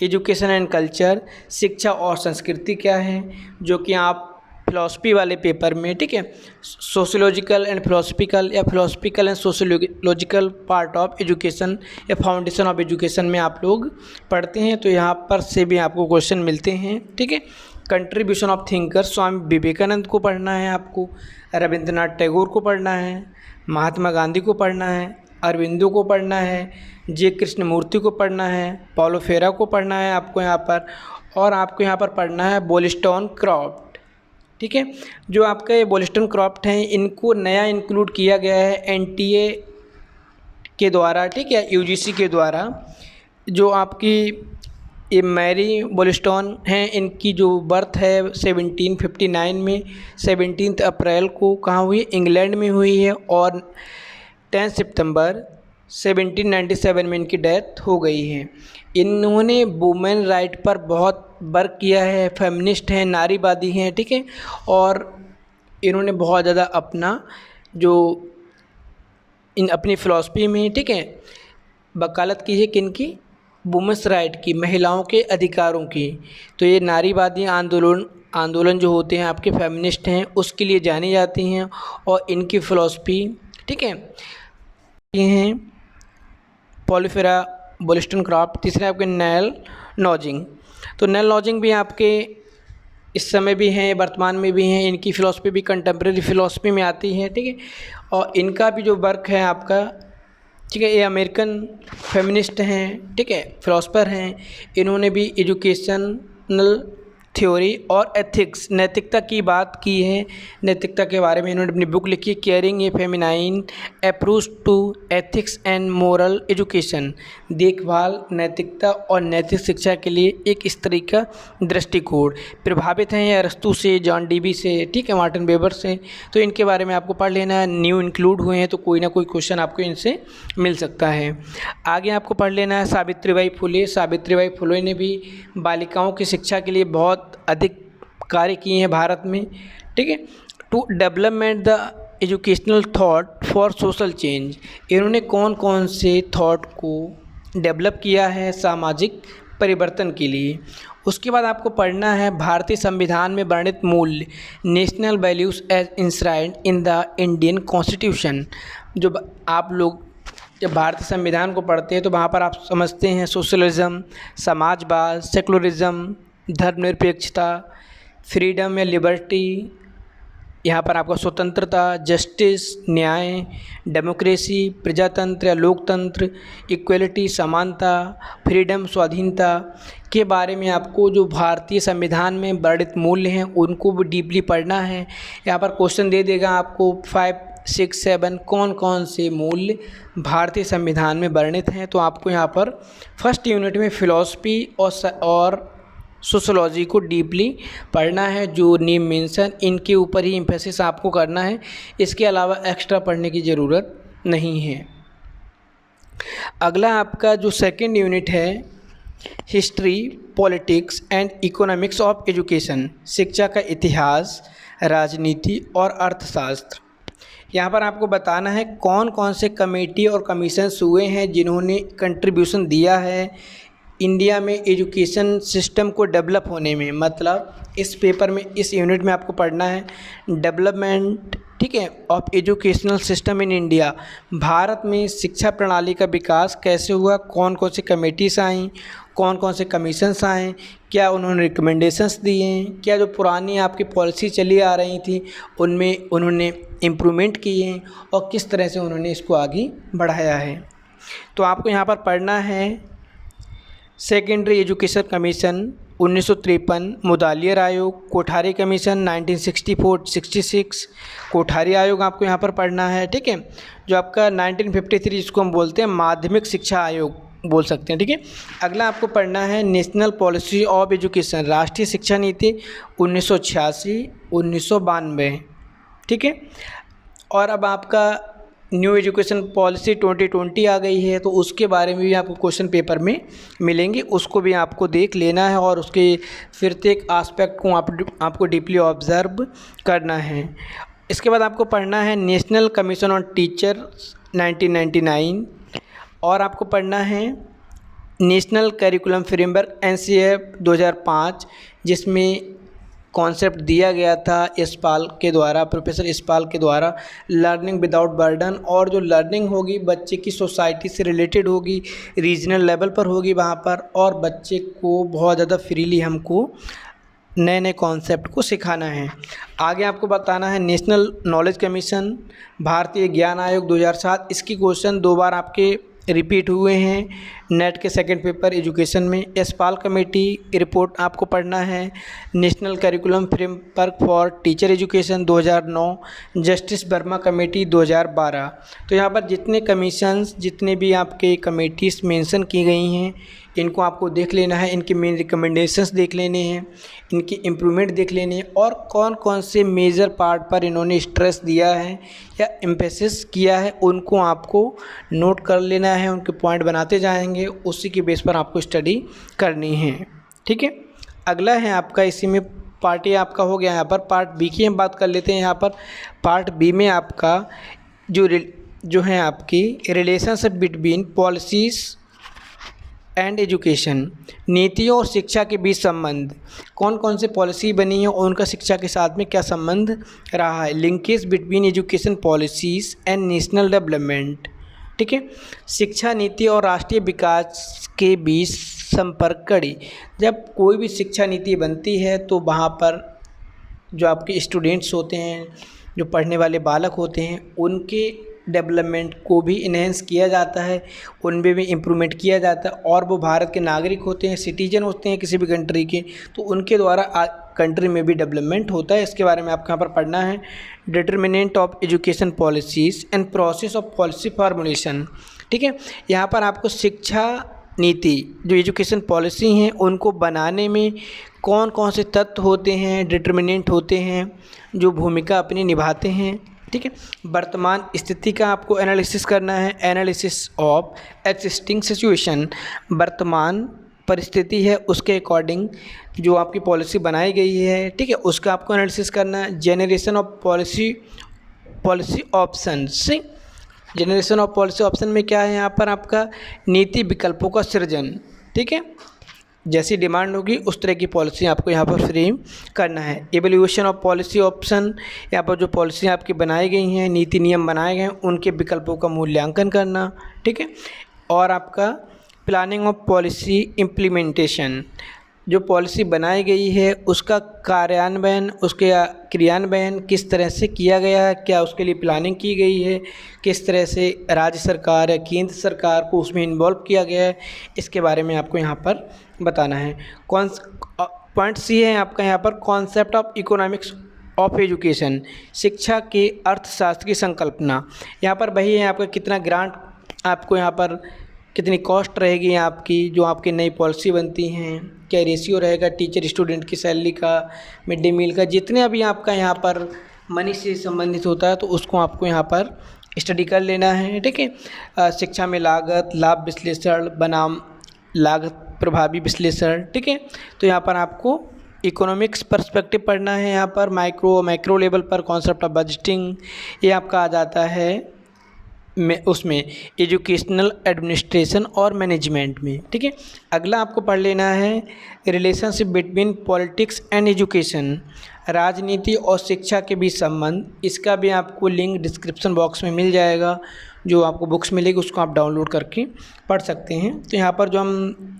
एजुकेशन एंड कल्चर, शिक्षा और संस्कृति क्या है, जो कि आप फिलॉसफी वाले पेपर में, ठीक है, सोशियोलॉजिकल एंड फिलोसफिकल या philosophical and sociological part of education या फाउंडेशन ऑफ एजुकेशन में आप लोग पढ़ते हैं। तो यहाँ पर से भी आपको क्वेश्चन मिलते हैं, ठीक है। Contribution of thinker, Swami Vivekananda को पढ़ना है आपको, रविंद्रनाथ टैगोर को पढ़ना है, महात्मा गांधी को पढ़ना है, अरविंदो को पढ़ना है, जे कृष्णमूर्ति को पढ़ना है, पॉलो फेरा को पढ़ना है आपको यहाँ पर, और आपको यहाँ पर पढ़ना है वोल्लेस्टोनक्रॉफ्ट, ठीक है। जो आपका ये वोल्लेस्टोनक्रॉफ्ट हैं, इनको नया इंक्लूड किया गया है NTA के द्वारा, ठीक है, UGC के द्वारा। जो आपकी ये मैरी वोल्लेस्टोन हैं, इनकी जो बर्थ है 1759 में 17 अप्रैल को कहाँ हुई, इंग्लैंड में हुई है, और 10 सितंबर 1797 में इनकी डेथ हो गई है। इन्होंने वुमेन राइट पर बहुत वर्क किया है, फेमिनिस्ट हैं, नारीवादी हैं, ठीक है, और इन्होंने बहुत ज़्यादा अपना जो अपनी फ़िलॉसफी में, ठीक है, वकालत की है किनकी, वुमेन्स राइट की, महिलाओं के अधिकारों की। तो ये नारीवादी आंदोलन जो होते हैं आपके फेमिनिस्ट हैं, उसके लिए जानी जाती हैं, और इनकी फ़िलॉसफी, ठीक है, ये हैं पॉलो फेरा, वोल्लेस्टोनक्रॉफ्ट। तीसरे आपके नेल नॉजिंग। तो नेल नॉजिंग भी आपके इस समय भी हैं, वर्तमान में भी हैं, इनकी फ़िलॉसफी भी कंटेम्प्रेरी फ़िलॉसफी में आती है, ठीक है। और इनका भी जो वर्क है आपका, ठीक है, ये अमेरिकन फेमिनिस्ट हैं, ठीक है, फ़िलॉसफर हैं। इन्होंने भी एजुकेशनल थ्योरी और एथिक्स, नैतिकता की बात की है। नैतिकता के बारे में इन्होंने अपनी बुक लिखी है, caring a feminine approach to ethics and moral education, देखभाल, नैतिकता और नैतिक शिक्षा के लिए एक स्त्री का दृष्टिकोण। प्रभावित हैं ये अरस्तू से, जॉन डीवी से, ठीक है, मार्टिन वेबर से। तो इनके बारे में आपको पढ़ लेना है, न्यू इंक्लूड हुए हैं, तो कोई ना कोई क्वेश्चन आपको इनसे मिल सकता है। आगे आपको पढ़ लेना है सावित्रीबाई फुले। सावित्रीबाई फुले ने भी बालिकाओं की शिक्षा के लिए बहुत अधिक कार्य किए हैं भारत में, ठीक है। To development the educational thought for social change, इन्होंने कौन कौन से थॉट को डेवलप किया है सामाजिक परिवर्तन के लिए। उसके बाद आपको पढ़ना है भारतीय संविधान में वर्णित मूल्य, national values as enshrined in the Indian constitution. जो आप लोग जब भारतीय संविधान को पढ़ते हैं तो वहाँ पर आप समझते हैं सोशलिज्म, समाजवाद, सेकुलरिज्म, धर्मनिरपेक्षता, फ्रीडम या लिबर्टी, यहाँ पर आपका स्वतंत्रता, जस्टिस, न्याय, डेमोक्रेसी, प्रजातंत्र या लोकतंत्र, इक्वलिटी, समानता, फ्रीडम, स्वाधीनता के बारे में आपको जो भारतीय संविधान में वर्णित मूल्य हैं उनको भी डीपली पढ़ना है। यहाँ पर क्वेश्चन दे देगा आपको 5, 6, 7 कौन कौन से मूल्य भारतीय संविधान में वर्णित हैं। तो आपको यहाँ पर फर्स्ट यूनिट में फिलॉसफी और सोशोलॉजी को डीपली पढ़ना है। जो नेम मेंशन इनके ऊपर ही एम्फेसिस आपको करना है, इसके अलावा एक्स्ट्रा पढ़ने की ज़रूरत नहीं है। अगला आपका जो सेकंड यूनिट है, history, politics and economics of education, शिक्षा का इतिहास, राजनीति और अर्थशास्त्र। यहाँ पर आपको बताना है कौन कौन से कमेटी और कमीशंस हुए हैं जिन्होंने कंट्रीब्यूशन दिया है इंडिया में एजुकेशन सिस्टम को डेवलप होने में। मतलब इस पेपर में, इस यूनिट में आपको पढ़ना है डेवलपमेंट, ठीक है, of educational system in India. Bharat में शिक्षा प्रणाली का विकास कैसे हुआ, कौन कौन सी कमेटीज आई, कौन कौन से कमीशंस आए, क्या उन्होंने रिकमेंडेशंस दिए हैं, क्या जो पुरानी आपकी पॉलिसी चली आ रही थी उनमें उन्होंने इम्प्रूवमेंट किए हैं और किस तरह से उन्होंने इसको आगे बढ़ाया है। तो आपको यहाँ पर पढ़ना है सेकेंडरी एजुकेशन कमीशन 1953, मुदालियर आयोग, कोठारी कमीशन 1964-66, कोठारी आयोग आपको यहाँ पर पढ़ना है, ठीक है। जो आपका 1953 जिसको हम बोलते हैं माध्यमिक शिक्षा आयोग बोल सकते हैं, ठीक है। अगला आपको पढ़ना है नेशनल पॉलिसी ऑफ एजुकेशन, राष्ट्रीय शिक्षा नीति 1986-1992, ठीक है। और अब आपका न्यू एजुकेशन पॉलिसी 2020 आ गई है, तो उसके बारे में भी आपको क्वेश्चन पेपर में मिलेंगे, उसको भी आपको देख लेना है और उसके फिर एक आस्पेक्ट को आपको डीपली ऑब्जर्व करना है। इसके बाद आपको पढ़ना है नेशनल कमीशन ऑन टीचर 1999 और आपको पढ़ना है नेशनल करिकुलम फ्रेमवर्क NCF 2005, जिसमें कॉन्सेप्ट दिया गया था यशपाल के द्वारा, प्रोफेसर यशपाल के द्वारा, लर्निंग विदाउट बर्डन। और जो लर्निंग होगी बच्चे की सोसाइटी से रिलेटेड होगी, रीजनल लेवल पर होगी वहाँ पर, और बच्चे को बहुत ज़्यादा फ्रीली हमको नए नए कॉन्सेप्ट को सिखाना है। आगे आपको बताना है नेशनल नॉलेज कमीशन, भारतीय ज्ञान आयोग 2007। इसकी क्वेश्चन 2 बार आपके रिपीट हुए हैं नेट के सेकंड पेपर एजुकेशन में। यशपाल कमेटी रिपोर्ट आपको पढ़ना है, national curriculum framework for teacher education 2009, justice Verma committee 2012। तो यहाँ पर जितने कमीशंस, जितने भी आपके कमेटीज़ मेंशन की गई हैं इनको आपको देख लेना है, इनके मेन रिकमेंडेशंस देख लेने हैं, इनकी इम्प्रूवमेंट देख लेने हैं और कौन कौन से मेजर पार्ट पर इन्होंने स्ट्रेस दिया है या एम्फेसिस किया है उनको आपको नोट कर लेना है, उनके पॉइंट बनाते जाएंगे, उसी के बेस पर आपको स्टडी करनी है, ठीक है। अगला है आपका, इसी में पार्ट ए आपका हो गया। यहाँ पर पार्ट बी की हम बात कर लेते हैं। यहाँ पर पार्ट बी में आपका जो है आपकी relationship between policies and education, नीतियों और शिक्षा के बीच संबंध, कौन कौन से पॉलिसी बनी है और उनका शिक्षा के साथ में क्या संबंध रहा है, linkage between education policies and national development, ठीक है। शिक्षा नीति और राष्ट्रीय विकास के बीच संपर्क कड़ी, जब कोई भी शिक्षा नीति बनती है तो वहाँ पर जो आपके स्टूडेंट्स होते हैं, जो पढ़ने वाले बालक होते हैं, उनके डेवलपमेंट को भी इन्हेंस किया जाता है, उनमें भी इम्प्रूवमेंट किया जाता है। और वो भारत के नागरिक होते हैं, सिटीजन होते हैं किसी भी कंट्री के, तो उनके द्वारा कंट्री में भी डेवलपमेंट होता है। इसके बारे में आपको यहाँ पर पढ़ना है determinant of education policies and process of policy formulation, ठीक है। यहाँ पर आपको शिक्षा नीति, जो एजुकेशन पॉलिसी हैं, उनको बनाने में कौन कौन से तत्व होते हैं, डिटर्मिनेंट होते हैं, जो भूमिका अपनी निभाते हैं, ठीक है। वर्तमान स्थिति का आपको एनालिसिस करना है, एनालिसिस ऑफ एक्जिस्टिंग सिचुएशन, वर्तमान परिस्थिति है उसके अकॉर्डिंग जो आपकी पॉलिसी बनाई गई है, ठीक है, उसका आपको एनालिसिस करना है। Generation of policy options, generation of policy option में क्या है, यहाँ पर आपका नीति विकल्पों का सृजन, ठीक है, जैसी डिमांड होगी उस तरह की पॉलिसी आपको यहाँ पर फ्रेम करना है। एवल्यूशन ऑफ पॉलिसी ऑप्शन, यहाँ पर जो पॉलिसी आपकी बनाई गई हैं, नीति नियम बनाए गए हैं, उनके विकल्पों का मूल्यांकन करना, ठीक है। और आपका प्लानिंग ऑफ पॉलिसी इम्प्लीमेंटेशन, जो पॉलिसी बनाई गई है उसका कार्यान्वयन, उसके क्रियान्वयन किस तरह से किया गया है, क्या उसके लिए प्लानिंग की गई है, किस तरह से राज्य सरकार या केंद्र सरकार को उसमें इन्वॉल्व किया गया है, इसके बारे में आपको यहाँ पर बताना है। कौन पॉइंट सी है आपका यहाँ पर, concept of economics of education, शिक्षा के अर्थशास्त्र की संकल्पना। यहाँ पर वही है आपका कितना ग्रांट, आपको यहाँ पर कितनी कॉस्ट रहेगी आपकी, जो आपकी नई पॉलिसी बनती हैं, क्या रेशियो रहेगा टीचर स्टूडेंट की सैलरी का, मिड डे मील का, जितने अभी आपका यहाँ पर मनी से संबंधित होता है तो उसको आपको यहाँ पर स्टडी कर लेना है। ठीक है, शिक्षा में लागत लाभ विश्लेषण बनाम लागत प्रभावी विश्लेषण। ठीक है, तो यहाँ पर आपको इकोनॉमिक्स पर्सपेक्टिव पढ़ना है। यहाँ पर मैक्रो लेवल पर कॉन्सेप्ट ऑफ बजटिंग, ये आपका आ जाता है में उसमें एजुकेशनल एडमिनिस्ट्रेशन और मैनेजमेंट में। ठीक है, अगला आपको पढ़ लेना है relationship between politics and education, राजनीति और शिक्षा के बीच संबंध। इसका भी आपको लिंक डिस्क्रिप्शन बॉक्स में मिल जाएगा, जो आपको बुक्स मिलेगी उसको आप डाउनलोड करके पढ़ सकते हैं। तो यहाँ पर जो हम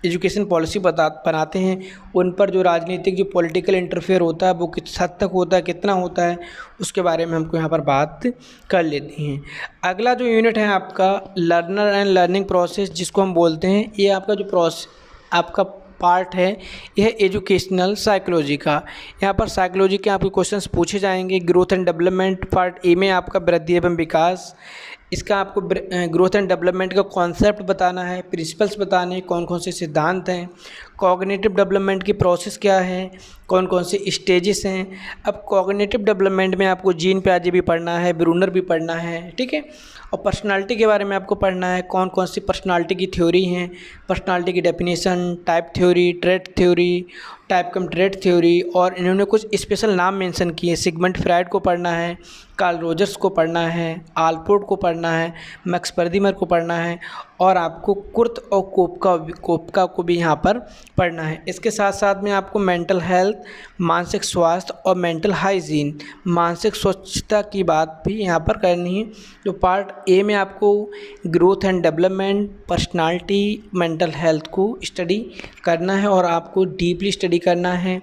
एजुकेशन पॉलिसी बनाते हैं उन पर जो राजनीतिक जो पॉलिटिकल इंटरफेयर होता है वो किस हद तक होता है, कितना होता है, उसके बारे में हमको यहाँ पर बात कर लेते हैं। अगला जो यूनिट है आपका लर्नर एंड लर्निंग प्रोसेस, जिसको हम बोलते हैं, ये आपका जो आपका पार्ट है यह एजुकेशनल साइकोलॉजी का। यहाँ पर साइकोलॉजी के आपके क्वेश्चंस पूछे जाएंगे। Growth and development part A में आपका वृद्धि एवं विकास, इसका आपको ग्रोथ एंड डेवलपमेंट का कॉन्सेप्ट बताना है, प्रिंसिपल्स बताने हैं, कौन कौन से सिद्धांत हैं, कॉग्निटिव डेवलपमेंट की प्रोसेस क्या है, कौन कौन से स्टेजेस हैं। अब कॉग्निटिव डेवलपमेंट में आपको जीन पियाजे भी पढ़ना है, ब्रूनर भी पढ़ना है। ठीक है, और पर्सनालिटी के बारे में आपको पढ़ना है, कौन कौन सी पर्सनालिटी की थ्योरी हैं, पर्सनालिटी की definition, type theory, trait theory, type cum trait theory, और इन्होंने कुछ स्पेशल नाम मेंशन किए। सिगमंड फ्राइड को पढ़ना है, कार्ल रोजर्स को पढ़ना है, आलपोर्ट को पढ़ना है, मैक्स पर्दिमर को पढ़ना है, और आपको कुर्ट और कोपका को भी यहाँ पर पढ़ना है। इसके साथ साथ में आपको मेंटल हेल्थ, मानसिक स्वास्थ्य और मेंटल हाइजीन, मानसिक स्वच्छता की बात भी यहाँ पर करनी है। जो पार्ट ए में आपको growth and development, personality, mental health को स्टडी करना है और आपको डीपली स्टडी करना है।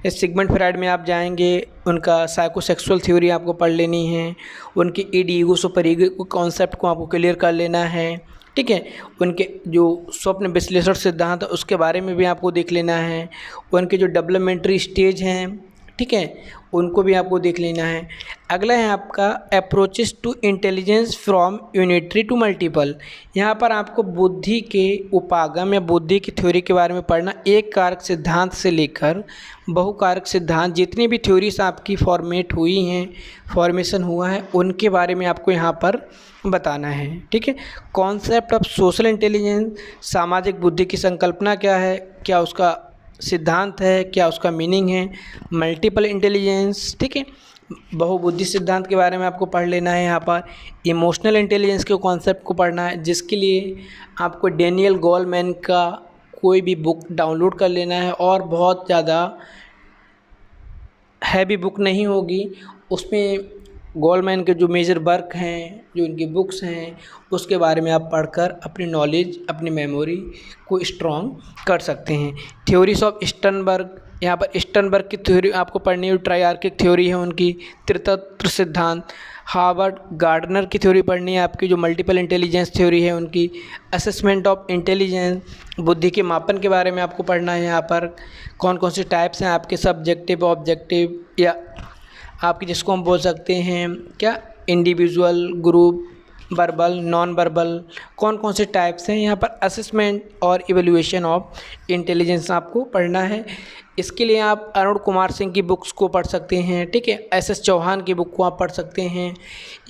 इस सिगमंड फ्राइड में आप जाएंगे, उनका साइकोसेक्सुअल थ्योरी आपको पढ़ लेनी है, उनकी ईड ईगो सुपर ईगो कॉन्सेप्ट को आपको क्लियर कर लेना है। ठीक है, उनके जो स्वप्न विश्लेषण सिद्धांत है उसके बारे में भी आपको देख लेना है, उनके जो डेवलपमेंटरी स्टेज हैं, ठीक है, उनको भी आपको देख लेना है। अगला है आपका approaches to intelligence from unitary to multiple. यहाँ पर आपको बुद्धि के उपागम या बुद्धि की थ्योरी के बारे में पढ़ना। एक कारक सिद्धांत से लेकर बहुकारक सिद्धांत, जितनी भी थ्योरीज आपकी फॉर्मेट हुई हैं, फॉर्मेशन हुआ है, उनके बारे में आपको यहाँ पर बताना है। ठीक है, कॉन्सेप्ट ऑफ सोशल इंटेलिजेंस, सामाजिक बुद्धि की संकल्पना क्या है, क्या उसका सिद्धांत है, क्या उसका मीनिंग है। मल्टीपल इंटेलिजेंस, ठीक है, बहुबुद्धि सिद्धांत के बारे में आपको पढ़ लेना है। यहाँ पर इमोशनल इंटेलिजेंस के कॉन्सेप्ट को पढ़ना है, जिसके लिए आपको डेनियल गोलमैन का कोई भी बुक डाउनलोड कर लेना है, और बहुत ज़्यादा हैवी बुक नहीं होगी, उसमें गोलमैन के जो मेजर वर्क हैं, जो उनकी बुक्स हैं, उसके बारे में आप पढ़कर अपनी नॉलेज, अपनी मेमोरी को स्ट्रॉन्ग कर सकते हैं। थ्योरीज ऑफ स्टर्नबर्ग, यहाँ पर स्टर्नबर्ग की थ्योरी आपको पढ़नी है, ट्राइआर्किक थ्योरी है उनकी, त्रितत्व सिद्धांत। हार्वर्ड गार्डनर की थ्योरी पढ़नी है आपकी, जो मल्टीपल इंटेलिजेंस थ्योरी है उनकी। असेसमेंट ऑफ इंटेलिजेंस, बुद्धि के मापन के बारे में आपको पढ़ना है। यहाँ पर कौन कौन से टाइप्स हैं आपके, सब्जेक्टिव, ऑब्जेक्टिव, या आपकी जिसको हम बोल सकते हैं क्या, individual, group, verbal, non verbal, कौन कौन से टाइप्स हैं। यहाँ पर असेसमेंट और इवैल्यूएशन ऑफ इंटेलिजेंस आपको पढ़ना है। इसके लिए आप अरुण कुमार सिंह की बुक्स को पढ़ सकते हैं। ठीक है, एस चौहान की बुक को आप पढ़ सकते हैं,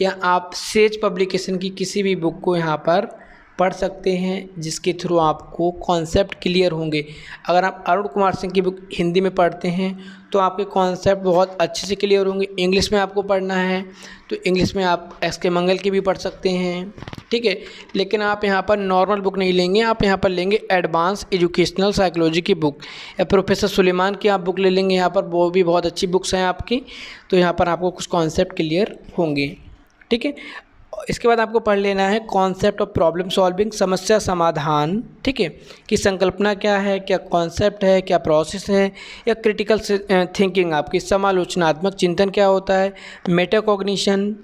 या आप सेज पब्लिकेशन की किसी भी बुक को यहाँ पर पढ़ सकते हैं, जिसके थ्रू आपको कॉन्सेप्ट क्लियर होंगे। अगर आप अरुण कुमार सिंह की बुक हिंदी में पढ़ते हैं तो आपके कॉन्सेप्ट बहुत अच्छे से क्लियर होंगे। इंग्लिश में आपको पढ़ना है तो इंग्लिश में आप एस.के. मंगल की भी पढ़ सकते हैं। ठीक है, लेकिन आप यहाँ पर नॉर्मल बुक नहीं लेंगे, आप यहाँ पर लेंगे एडवांस एजुकेशनल साइकोलॉजी की बुक, या प्रोफेसर सुलेमान की आप बुक ले लेंगे। यहाँ पर वो भी बहुत अच्छी बुक्स हैं आपकी, तो यहाँ पर आपको कुछ कॉन्सेप्ट क्लियर होंगे। ठीक है, इसके बाद आपको पढ़ लेना है कॉन्सेप्ट ऑफ प्रॉब्लम सॉल्विंग, समस्या समाधान, ठीक है, कि संकल्पना क्या है, क्या कॉन्सेप्ट है, क्या प्रोसेस है, या क्रिटिकल थिंकिंग आपकी समालोचनात्मक चिंतन क्या होता है, मेटाकॉग्निशन,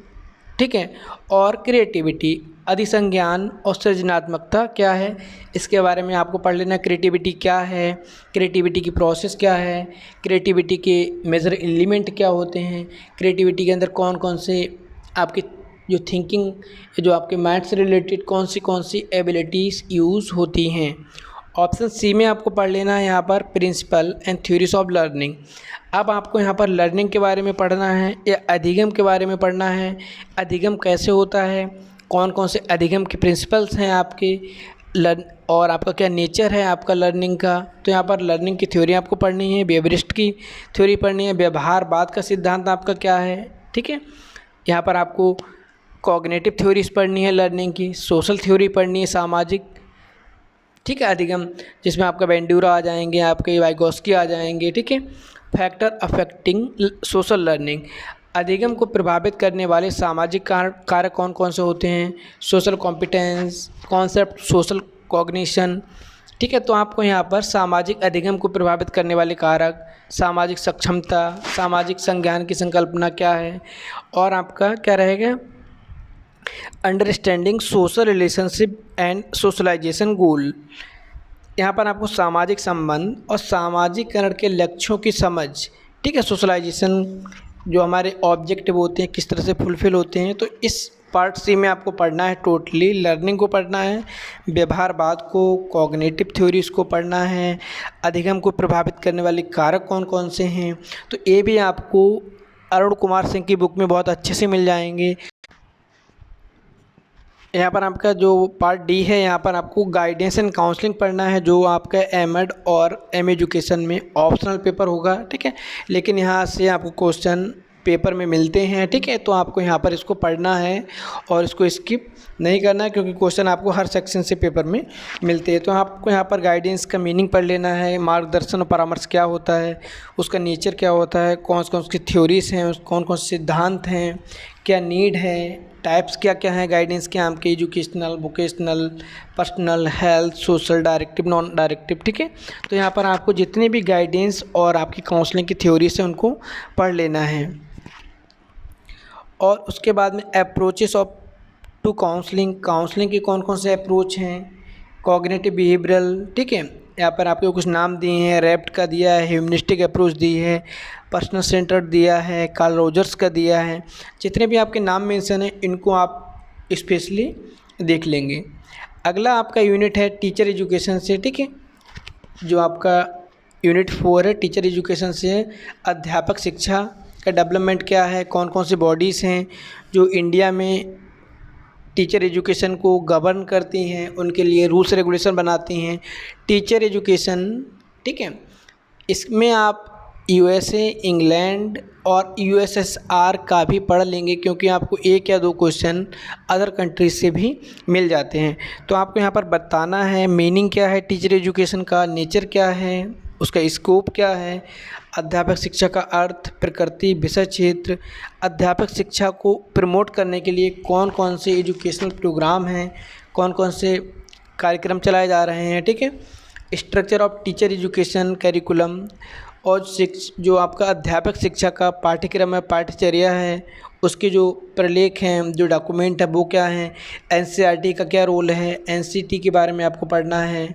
ठीक है, और क्रिएटिविटी अधिसंज्ञान और सृजनात्मकता क्या है, इसके बारे में आपको पढ़ लेना। क्रिएटिविटी क्या है, क्रिएटिविटी की प्रोसेस क्या है, क्रिएटिविटी के मेजर एलिमेंट क्या होते हैं, क्रिएटिविटी के अंदर कौन कौन से आपके जो थिंकिंग, जो आपके मैथ से रिलेटेड कौन सी एबिलिटीज़ यूज़ होती हैं। ऑप्शन सी में आपको पढ़ लेना है यहाँ पर principle and theories of learning. अब आपको यहाँ पर लर्निंग के बारे में पढ़ना है या अधिगम के बारे में पढ़ना है, अधिगम कैसे होता है, कौन कौन से अधिगम के प्रिंसिपल्स हैं आपके लर्न, और आपका क्या नेचर है आपका लर्निंग का। तो यहाँ पर लर्निंग की थ्योरी आपको पढ़नी है, वेबरिस्ट की थ्योरी पढ़नी है, व्यवहारवाद का सिद्धांत आपका क्या है, ठीक है। यहाँ पर आपको कॉग्निटिव थ्योरीज पढ़नी है लर्निंग की, सोशल थ्योरी पढ़नी है सामाजिक, ठीक है, अधिगम जिसमें आपका बेंडूरा आ जाएंगे, आपके वाइगोस्की आ जाएंगे, ठीक है। फैक्टर अफेक्टिंग सोशल लर्निंग, अधिगम को प्रभावित करने वाले सामाजिक कारक कौन कौन से होते हैं, social competence, concept social cognition, ठीक है। तो आपको यहाँ पर सामाजिक अधिगम को प्रभावित करने वाले कारक, सामाजिक सक्षमता, सामाजिक संज्ञान की संकल्पना क्या है, और आपका क्या रहेगा understanding social relationship and socialization goal. यहाँ पर आपको सामाजिक संबंध और सामाजिकरण के लक्ष्यों की समझ, ठीक है, सोशलाइजेशन जो हमारे ऑब्जेक्टिव होते हैं किस तरह से फुलफिल होते हैं। तो इस पार्ट सी में आपको पढ़ना है, टोटली लर्निंग को पढ़ना है, व्यवहारवाद को, कॉग्निटिव थ्योरीज को पढ़ना है, अधिगम को प्रभावित करने वाले कारक कौन कौन से हैं। तो ये भी आपको अरुण कुमार सिंह की बुक में बहुत अच्छे से मिल जाएंगे। यहाँ पर आपका जो पार्ट डी है, यहाँ पर आपको गाइडेंस एंड काउंसलिंग पढ़ना है, जो आपका एमएड और एम एजुकेशन में ऑप्शनल पेपर होगा, ठीक है, लेकिन यहाँ से आपको क्वेश्चन पेपर में मिलते हैं, ठीक है। तो आपको यहाँ पर इसको पढ़ना है और इसको स्किप नहीं करना है, क्योंकि क्वेश्चन आपको हर सेक्शन से पेपर में मिलते हैं। तो आपको यहाँ पर गाइडेंस का मीनिंग पढ़ लेना है, मार्गदर्शन और परामर्श क्या होता है, उसका नेचर क्या होता है, कौन कौन सी थ्योरीज हैं, कौन कौन से सिद्धांत हैं, क्या नीड है, टाइप्स क्या क्या हैं गाइडेंस के आपके, educational, vocational, personal, health, social, directive, non directive, ठीक है। तो यहाँ पर आपको जितने भी गाइडेंस और आपकी काउंसलिंग की थ्योरीज हैं उनको पढ़ लेना है। और उसके बाद में approaches of to counselling, counselling के कौन कौन से अप्रोच हैं, कॉग्निटिव बिहेवियरल, ठीक है, यहाँ पर आपको कुछ नाम दिए हैं, रेप्ट का दिया है, ह्यूमनिस्टिक अप्रोच दी है, पर्सनल सेंटर्ड दिया है, कार्ल रोजर्स का दिया है। जितने भी आपके नाम मेंशन हैं इनको आप स्पेशली देख लेंगे। अगला आपका यूनिट है टीचर एजुकेशन से, ठीक है, जो आपका यूनिट 4 है टीचर एजुकेशन से। अध्यापक शिक्षा का डेवलपमेंट क्या है, कौन कौन सी बॉडीज़ हैं जो इंडिया में टीचर एजुकेशन को गवर्न करती हैं, उनके लिए रूल्स रेगुलेशन बनाती हैं। टीचर एजुकेशन, ठीक है, इसमें आप यूएसए, इंग्लैंड और यूएसएसआर का भी पढ़ लेंगे, क्योंकि आपको एक या दो क्वेश्चन अदर कंट्रीज से भी मिल जाते हैं। तो आपको यहाँ पर बताना है मीनिंग क्या है टीचर एजुकेशन का, नेचर क्या है, उसका स्कोप क्या है, अध्यापक शिक्षा का अर्थ, प्रकृति, विषय क्षेत्र, अध्यापक शिक्षा को प्रमोट करने के लिए कौन कौन से एजुकेशनल प्रोग्राम हैं, कौन कौन से कार्यक्रम चलाए जा रहे हैं, ठीक है। Structure of teacher education curriculum, और जो आपका अध्यापक शिक्षा का पाठ्यक्रम है, पाठ्यचर्या है, उसके जो प्रलेख हैं, जो डॉक्यूमेंट है वो क्या हैं, एनसीईआरटी का क्या रोल है, एनसीटी के बारे में आपको पढ़ना है,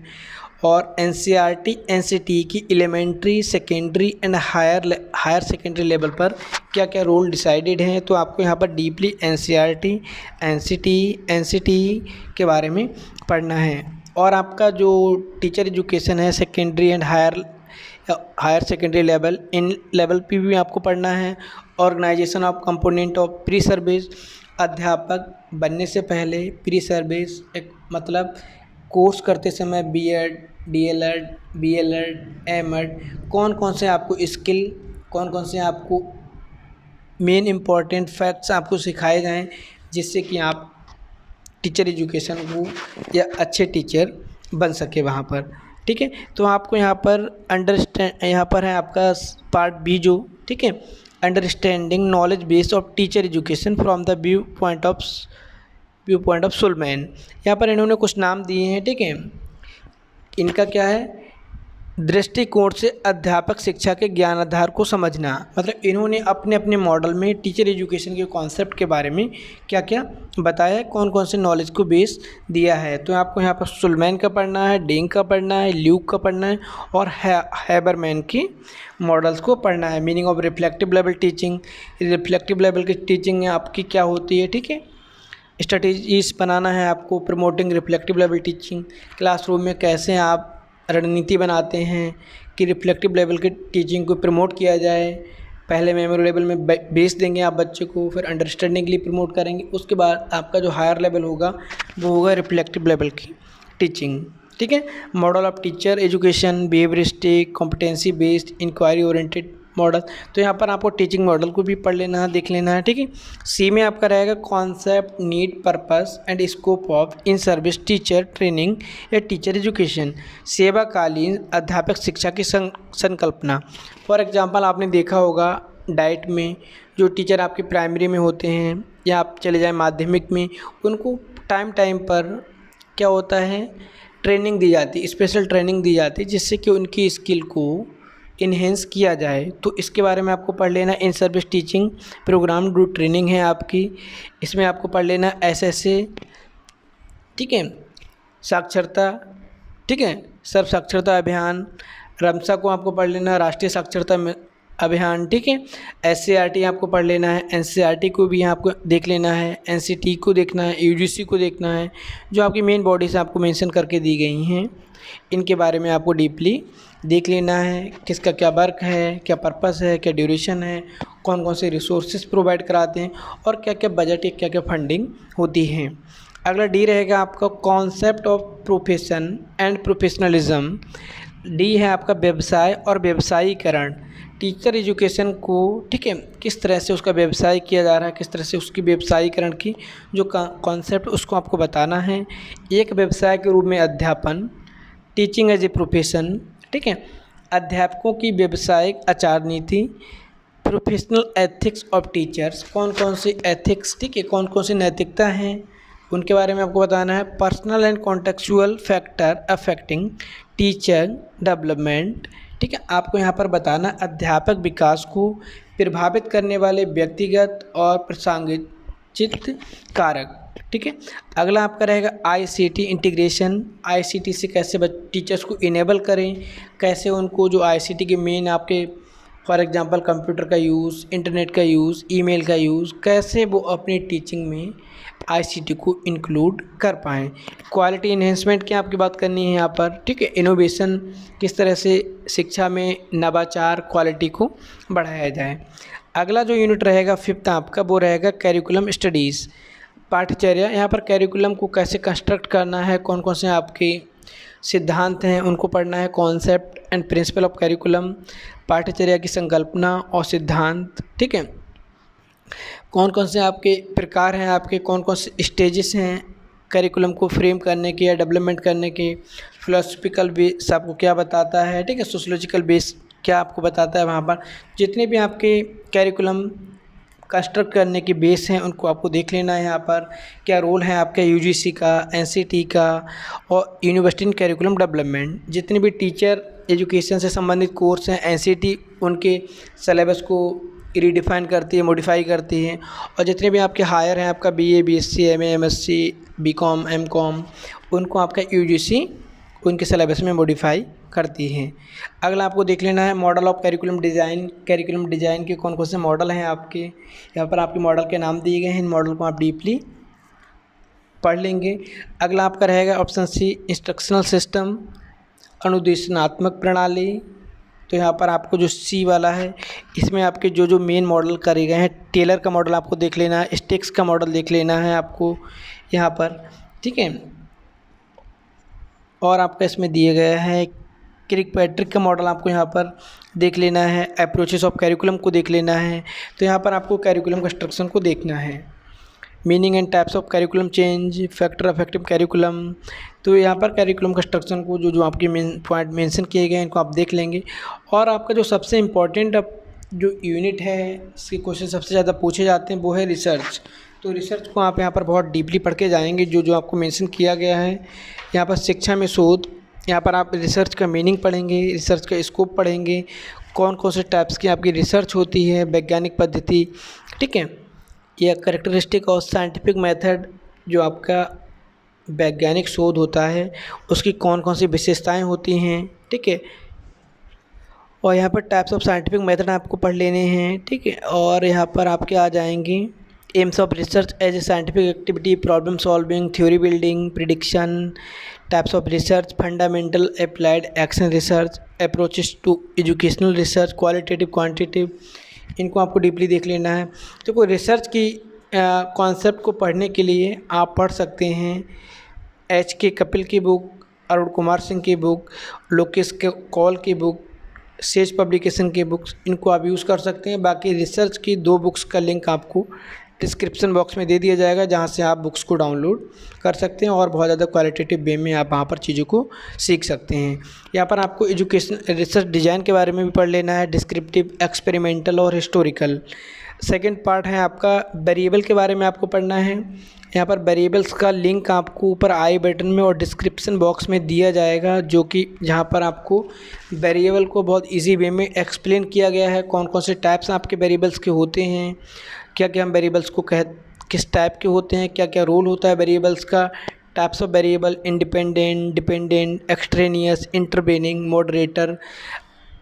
और एनसीईआरटी एनसीटी की elementary, secondary and higher secondary level पर क्या क्या रोल डिसाइडेड हैं। तो आपको यहाँ पर डीपली एनसीईआरटी, एनसीटी के बारे में पढ़ना है। और आपका जो टीचर एजुकेशन है secondary and higher secondary level, इन लेवल पे भी आपको पढ़ना है। Organisation of component of pre service, अध्यापक बनने से पहले प्री सर्विस एक मतलब कोर्स करते समय बीएड, डीएलएड, बीएलएड, एमएड, कौन कौन से आपको स्किल, कौन कौन से आपको मेन इम्पॉर्टेंट फैक्ट्स आपको सिखाए जाएं, जिससे कि आप टीचर एजुकेशन को या अच्छे टीचर बन सके वहाँ पर, ठीक है। तो आपको यहाँ पर यहाँ पर है आपका पार्ट बी जो, ठीक है, understanding knowledge base of teacher education from the view point of view point of Shulman. यहाँ पर इन्होंने कुछ नाम दिए हैं, ठीक है। इनका क्या है, दृष्टिकोण से अध्यापक शिक्षा के ज्ञानाधार को समझना, मतलब इन्होंने अपने अपने मॉडल में टीचर एजुकेशन के कॉन्सेप्ट के बारे में क्या क्या बताया है, कौन कौन से नॉलेज को बेस दिया है। तो आपको यहाँ पर सुलमैन का पढ़ना है, डेंग का पढ़ना है, ल्यूक का पढ़ना है और हैबरमैन की मॉडल्स को पढ़ना है। Meaning of reflective level teaching, reflective level की टीचिंग आपकी क्या होती है, ठीक है। स्ट्रेटजीज बनाना है आपको, promoting reflective level teaching, classroom में कैसे आप रणनीति बनाते हैं कि रिफ्लेक्टिव लेवल की टीचिंग को प्रमोट किया जाए। पहले मेमोरी लेवल में बेस देंगे आप बच्चे को, फिर अंडरस्टैंडिंग के लिए प्रमोट करेंगे, उसके बाद आपका जो हायर लेवल होगा वो होगा रिफ्लेक्टिव लेवल की टीचिंग, ठीक है। Model of teacher education, behaviouristic, competency based, inquiry oriented model. तो यहाँ पर आपको टीचिंग मॉडल को भी पढ़ लेना है, देख लेना है, ठीक है। सी में आपका रहेगा concept, need, purpose and scope of in service teacher training या टीचर एजुकेशन, सेवाकालीन अध्यापक शिक्षा की संकल्पना। फॉर एग्जांपल आपने देखा होगा डाइट में जो टीचर आपके प्राइमरी में होते हैं या आप चले जाएँ माध्यमिक में, उनको टाइम टाइम पर क्या होता है, ट्रेनिंग दी जाती है, स्पेशल ट्रेनिंग दी जाती है, जिससे कि उनकी स्किल को इन्हेंस किया जाए। तो इसके बारे में आपको पढ़ लेना। In service teaching programme do training है आपकी, इसमें आपको पढ़ लेना SSA, ठीक है, साक्षरता, ठीक है, सर्व साक्षरता अभियान। रमसा को आपको पढ़ लेना, राष्ट्रीय साक्षरता अभियान, ठीक है। SCRT आपको पढ़ लेना है, NCRT को भी आपको देख लेना है, NCT को देखना है, UGC को देखना है। जो आपकी मेन बॉडीज आपको मेंशन करके दी गई हैं, इनके बारे में आपको डीपली देख लेना है, किसका क्या वर्क है, क्या पर्पस है, क्या ड्यूरेशन है, कौन कौन से रिसोर्सेज प्रोवाइड कराते हैं और क्या क्या बजट या क्या क्या फंडिंग होती है। अगला डी रहेगा आपका concept of profession and professionalism. D है आपका व्यवसाय और व्यवसायीकरण। टीचर एजुकेशन को, ठीक है, किस तरह से उसका व्यवसाय किया जा रहा है, किस तरह से उसकी व्यवसायीकरण की जो कॉन्सेप्ट उसको आपको बताना है। एक व्यवसाय के रूप में अध्यापन, टीचिंग एज ए प्रोफेशन, ठीक है, अध्यापकों की व्यावसायिक आचार नीति, प्रोफेशनल एथिक्स ऑफ टीचर्स, कौन कौन से एथिक्स, ठीक है, कौन कौन सी नैतिकता हैं उनके बारे में आपको बताना है। Personal and contextual factor affecting teacher development, ठीक है, आपको यहाँ पर बताना अध्यापक विकास को प्रभावित करने वाले व्यक्तिगत और प्रासंगिक कारक, ठीक है। अगला आपका रहेगा ICT इंटीग्रेशन। ICT से कैसे टीचर्स को इनेबल करें, कैसे उनको जो ICT के मेन आपके फॉर एग्जांपल कंप्यूटर का यूज़, इंटरनेट का यूज़, ईमेल का यूज़, कैसे वो अपनी टीचिंग में ICT को इंक्लूड कर पाएँ। क्वालिटी इन्हेंसमेंट की आपकी बात करनी है यहाँ पर, ठीक है। इनोवेशन, किस तरह से शिक्षा में नवाचार, क्वालिटी को बढ़ाया जाए। अगला जो यूनिट रहेगा 5th आपका, वो रहेगा कैरिकुलम स्टडीज़, पाठ्यचर्या। यहाँ पर कैरिकुलम को कैसे कंस्ट्रक्ट करना है, कौन कौन से आपके सिद्धांत हैं उनको पढ़ना है। Concept and principle of curriculum, पाठ्यचर्या की संकल्पना और सिद्धांत, ठीक है। कौन कौन से आपके प्रकार हैं, आपके कौन कौन से स्टेजेस हैं कैरिकुलम को फ्रेम करने के या डेवलपमेंट करने के। फिलोसफिकल बेस आपको क्या बताता है, ठीक है, सोशोलॉजिकल बेस क्या आपको बताता है। वहाँ पर जितने भी आपके कैरिकुलम कंस्ट्रक्ट करने के बेस हैं उनको आपको देख लेना है। यहाँ पर क्या रोल है आपका UGC का, NCT का और यूनिवर्सिटी इन कैरिकुलम डेवलपमेंट। जितने भी टीचर एजुकेशन से संबंधित कोर्स हैं, NCT उनके सिलेबस को रीडिफाइन करती है, मॉडिफाई करती है। और जितने भी आपके हायर हैं, आपका BA, BSc, MA, MSc, BCom, MCom, उनको आपका UGC उनके सिलेबस में मॉडिफाई करती हैं। अगला आपको देख लेना है model of curriculum design. Curriculum design के कौन कौन से मॉडल हैं आपके, यहाँ पर आपके मॉडल के नाम दिए गए हैं, इन मॉडल को आप डीपली पढ़ लेंगे। अगला आपका रहेगा ऑप्शन C इंस्ट्रक्शनल सिस्टम, अनुदेशनात्मक प्रणाली। तो यहाँ पर आपको जो C वाला है इसमें आपके जो जो मेन मॉडल करे गए हैं, टेलर का मॉडल आपको देख लेना है, स्टिक्स का मॉडल देख लेना है आपको यहाँ पर, ठीक है। और आपका इसमें दिए गया है किर्कपैट्रिक का मॉडल आपको यहाँ पर देख लेना है, अप्रोचेस ऑफ कैरिकुलम को देख लेना है। तो यहाँ पर आपको कैरिकुलम कंस्ट्रक्शन को देखना है। Meaning and types of curriculum change, factor affective curriculum. तो यहाँ पर कैरिकुलम कंस्ट्रक्शन को जो जो आपके मेन पॉइंट मेंशन किए गए हैं इनको आप देख लेंगे। और आपका जो सबसे इम्पॉर्टेंट जो यूनिट है, इसके क्वेश्चन सबसे ज़्यादा पूछे जाते हैं वो है रिसर्च। तो रिसर्च को आप यहाँ पर बहुत डीपली पढ़ के जाएंगे, जो जो आपको मेंशन किया गया है। यहाँ पर शिक्षा में शोध, यहाँ पर आप रिसर्च का मीनिंग पढ़ेंगे, रिसर्च का स्कोप पढ़ेंगे, कौन कौन से टाइप्स की आपकी रिसर्च होती है, वैज्ञानिक पद्धति, ठीक है, यह कैरेक्टरिस्टिक और साइंटिफिक मेथड, जो आपका वैज्ञानिक शोध होता है उसकी कौन कौन सी विशेषताएं होती हैं, ठीक है। और यहाँ पर टाइप्स ऑफ साइंटिफिक मेथड आपको पढ़ लेने हैं, ठीक है। और यहाँ पर आपके आ जाएंगे aims of research as a scientific activity, problem solving, theory building, prediction, types of research, fundamental applied action research, approaches to educational research, qualitative quantitative, इनको आपको डीपली देख लेना है। तो कोई रिसर्च की कॉन्सेप्ट को पढ़ने के लिए आप पढ़ सकते हैं H.K. कपिल की बुक, अरुण कुमार सिंह की बुक, लोकेश कौल की बुक, सेज पब्लिकेशन की बुक्स, इनको आप यूज़ कर सकते हैं। बाकी रिसर्च की 2 बुक्स का लिंक आपको डिस्क्रिप्शन बॉक्स में दे दिया जाएगा, जहां से आप बुक्स को डाउनलोड कर सकते हैं और बहुत ज़्यादा क्वालिटेटिव वे में आप वहां पर चीज़ों को सीख सकते हैं। यहाँ पर आपको एजुकेशन रिसर्च डिज़ाइन के बारे में भी पढ़ लेना है, डिस्क्रिप्टिव, एक्सपेरिमेंटल और हिस्टोरिकल। सेकेंड पार्ट है आपका वेरिएबल के बारे में आपको पढ़ना है। यहाँ पर वेरिएबल्स का लिंक आपको ऊपर आई बटन में और डिस्क्रिप्शन बॉक्स में दिया जाएगा, जो कि जहाँ पर आपको वेरिएबल को बहुत इजी वे में एक्सप्लेन किया गया है, कौन कौन से टाइप्स आपके वेरिएबल्स के होते हैं, क्या क्या हम वेरिएबल्स को किस टाइप के होते हैं, क्या क्या रोल होता है वेरिएबल्स का, types of variable, independent, dependent, extraneous, intervening, moderator,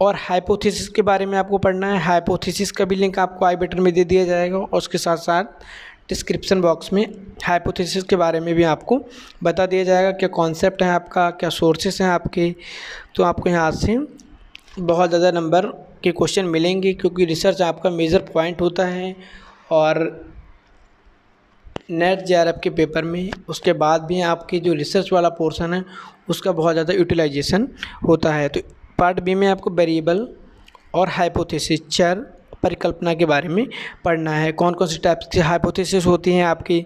और हाइपोथेसिस के बारे में आपको पढ़ना है। हाइपोथेसिस का भी लिंक आपको आई बटन में दे दिया जाएगा और उसके साथ साथ डिस्क्रिप्शन बॉक्स में हाइपोथेसिस के बारे में भी आपको बता दिया जाएगा, क्या कॉन्सेप्ट है आपका, क्या सोर्सेस हैं आपके। तो आपको यहाँ से बहुत ज़्यादा नंबर के क्वेश्चन मिलेंगे, क्योंकि रिसर्च आपका मेजर पॉइंट होता है। और नेट जेआरएफ के पेपर में उसके बाद भी आपकी जो रिसर्च वाला पोर्शन है उसका बहुत ज़्यादा यूटिलाइजेशन होता है। तो पार्ट बी में आपको वेरिएबल और हाइपोथेसिस, चर, परिकल्पना के बारे में पढ़ना है। कौन कौन सी टाइप्स की हाइपोथेसिस होती हैं आपकी,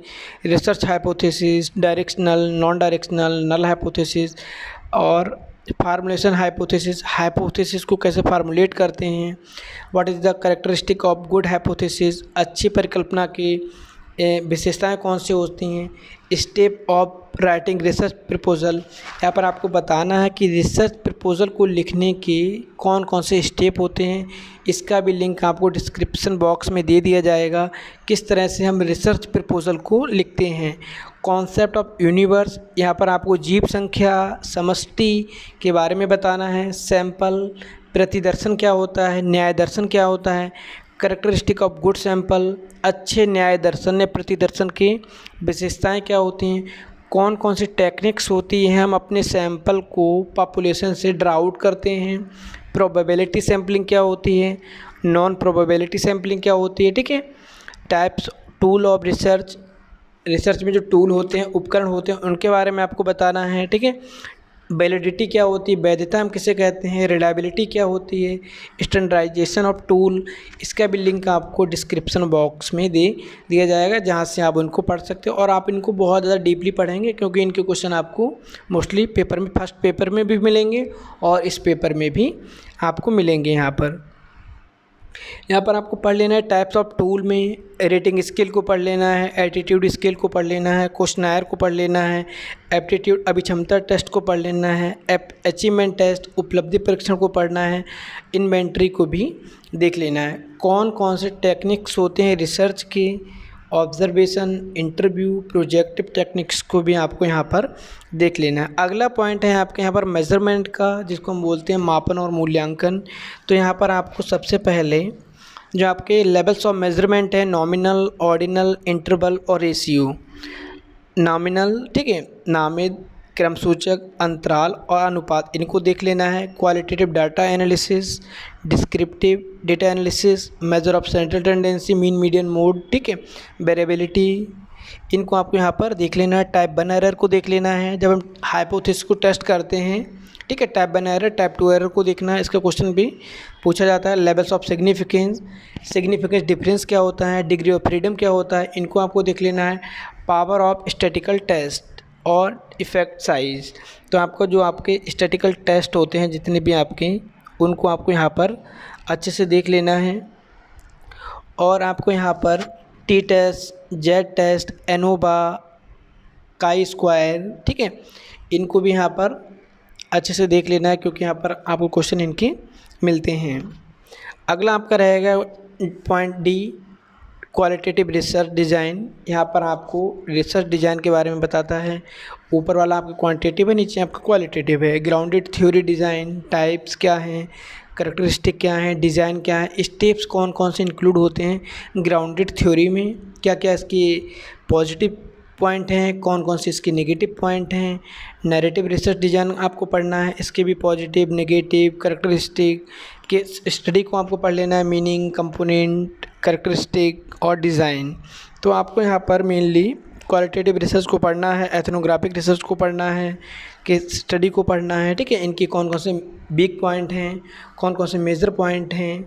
research hypothesis, directional, non directional, null hypothesis, और फार्मूलेशन हाइपोथेसिस, हाइपोथेसिस को कैसे फार्मूलेट करते हैं, what is the characteristic of good hypothesis, अच्छी परिकल्पना की विशेषताएं कौन सी होती हैं, step of writing research proposal, यहाँ पर आपको बताना है कि रिसर्च प्रपोजल को लिखने के कौन कौन से स्टेप होते हैं। इसका भी लिंक आपको डिस्क्रिप्शन बॉक्स में दे दिया जाएगा, किस तरह से हम रिसर्च प्रपोजल को लिखते हैं। कॉन्सेप्ट ऑफ यूनिवर्स, यहाँ पर आपको जीव संख्या, समष्टि के बारे में बताना है। सैंपल, प्रतिदर्शन क्या होता है, न्याय दर्शन क्या होता है, कैरेक्टरिस्टिक ऑफ गुड सैंपल, अच्छे न्याय दर्शन या प्रतिदर्शन की विशेषताएं क्या होती हैं, कौन कौन सी टेक्निक्स होती हैं हम अपने सैंपल को पॉपुलेशन से ड्रा आउट करते हैं, प्रोबेबिलिटी सैम्पलिंग क्या होती है, नॉन प्रोबेबिलिटी सैम्पलिंग क्या होती है, ठीक है। Types, tool of research, research में जो टूल होते हैं, उपकरण होते हैं, उनके बारे में आपको बताना है, ठीक है। वैलिडिटी क्या होती है, वैधता हम किसे कहते हैं, रिलायबिलिटी क्या होती है, स्टैंडर्डाइजेशन ऑफ टूल, इसका भी लिंक आपको डिस्क्रिप्शन बॉक्स में दे दिया जाएगा, जहां से आप उनको पढ़ सकते हो। और आप इनको बहुत ज़्यादा डीपली पढ़ेंगे, क्योंकि इनके क्वेश्चन आपको मोस्टली पेपर में, फर्स्ट पेपर में भी मिलेंगे और इस पेपर में भी आपको मिलेंगे। यहाँ पर आपको पढ़ लेना है टाइप्स ऑफ टूल में, रेटिंग स्केल को पढ़ लेना है, एटीट्यूड स्केल को पढ़ लेना है, क्वेश्चनायर को पढ़ लेना है, एप्टीट्यूड अभिक्षमता टेस्ट को पढ़ लेना है, अचीवमेंट टेस्ट, उपलब्धि परीक्षण को पढ़ना है, इन्वेंट्री को भी देख लेना है। कौन कौन से टेक्निक्स होते हैं रिसर्च के, ऑब्जर्वेशन, इंटरव्यू, प्रोजेक्टिव टेक्निक्स को भी आपको यहाँ पर देख लेना है। अगला पॉइंट है आपके यहाँ पर मेजरमेंट का, जिसको हम बोलते हैं मापन और मूल्यांकन। तो यहाँ पर आपको सबसे पहले जो आपके लेवल्स ऑफ मेजरमेंट है, नॉमिनल, ऑर्डिनल, इंटरवल और रेशियो। नॉमिनल, ठीक है, नामित, क्रमसूचक, अंतराल और अनुपात, इनको देख लेना है। Qualitative data analysis, descriptive data analysis, measure of central tendency, mean, median, mode, ठीक है, वेरिएबिलिटी, इनको आपको यहाँ पर देख लेना है। टाइप 1 एरर को देख लेना है, जब हम हाइपोथेसिस को टेस्ट करते हैं, ठीक है। टाइप 1 एरर, टाइप 2 एरर को देखना है, इसका क्वेश्चन भी पूछा जाता है। Levels of significance, significance difference क्या होता है, डिग्री ऑफ फ्रीडम क्या होता है, इनको आपको देख लेना है। पावर ऑफ स्टैटिकल टेस्ट और इफ़ेक्ट साइज, तो आपको जो आपके स्टैटिकल टेस्ट होते हैं जितने भी आपके, उनको आपको यहाँ पर अच्छे से देख लेना है। और आपको यहाँ पर t test, z test, ANOVA, chi square, ठीक है। इनको भी यहाँ पर अच्छे से देख लेना है क्योंकि यहाँ पर आपको क्वेश्चन इनके मिलते हैं। अगला आपका रहेगा point D, qualitative research design. यहाँ पर आपको रिसर्च डिज़ाइन के बारे में बताता है। ऊपर वाला आपका क्वांटिटेटिव है, नीचे आपका क्वालिटेटिव है। ग्राउंडेड थ्योरी डिज़ाइन, टाइप्स क्या हैं, करैक्टरिस्टिक क्या हैं, डिज़ाइन क्या है, स्टेप्स कौन कौन से इंक्लूड होते हैं ग्राउंडेड थ्योरी में, क्या क्या इसकी पॉजिटिव पॉइंट हैं, कौन कौन से इसके नेगेटिव पॉइंट हैं। नैरेटिव रिसर्च डिज़ाइन आपको पढ़ना है, इसके भी पॉजिटिव, नेगेटिव, करैक्टरिस्टिक के स्टडी को आपको पढ़ लेना है, मीनिंग, कंपोनेंट, करैक्टरिस्टिक और डिज़ाइन। तो आपको यहाँ पर मेनली क्वालिटेटिव रिसर्च को पढ़ना है, एथनोग्राफिक रिसर्च को पढ़ना है, कि स्टडी को पढ़ना है, ठीक है। इनकी कौन कौन से बिग पॉइंट हैं, कौन कौन से मेजर पॉइंट हैं।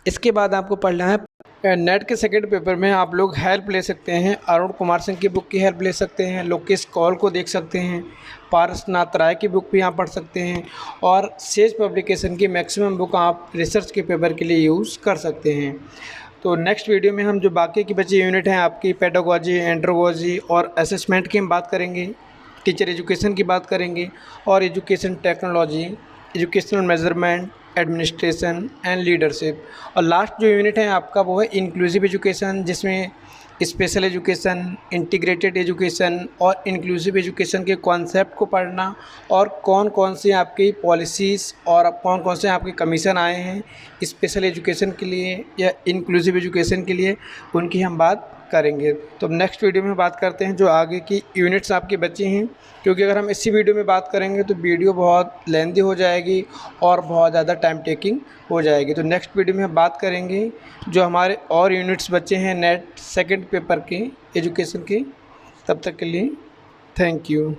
इसके बाद आपको पढ़ना है नेट के सेकंड पेपर में आप लोग हेल्प ले सकते हैं, अरुण कुमार सिंह की बुक की हेल्प ले सकते हैं, लोकेश कौल को देख सकते हैं, पारसनाथ राय की बुक भी यहाँ पढ़ सकते हैं, और सेज पब्लिकेशन की मैक्सिमम बुक आप रिसर्च के पेपर के लिए यूज़ कर सकते हैं। तो नेक्स्ट वीडियो में हम जो बाकी की बची यूनिट हैं आपकी पेडागोजी, एंड्रोगोजी और असेसमेंट की हम बात करेंगे, टीचर एजुकेशन की बात करेंगे, और education technology, educational measurement, administration and leadership. और लास्ट जो यूनिट है आपका वो है इंक्लूसिव एजुकेशन, जिसमें स्पेशल एजुकेशन, इंटीग्रेटेड एजुकेशन और इंक्लूसिव एजुकेशन के कॉन्सेप्ट को पढ़ना, और कौन कौन सी आपकी पॉलिसीज़ और कौन कौन से आपके कमीशन आए हैं स्पेशल एजुकेशन के लिए या इंक्लूसिव एजुकेशन के लिए, उनकी हम बात करेंगे। तो नेक्स्ट वीडियो में बात करते हैं जो आगे की यूनिट्स आपकी बची हैं, क्योंकि अगर हम इसी वीडियो में बात करेंगे तो वीडियो बहुत लेंथी हो जाएगी और बहुत ज़्यादा टाइम टेकिंग हो जाएगी। तो नेक्स्ट वीडियो में हम बात करेंगे जो हमारे और यूनिट्स बचे हैं नेट सेकंड पेपर के एजुकेशन के। तब तक के लिए थैंक यू।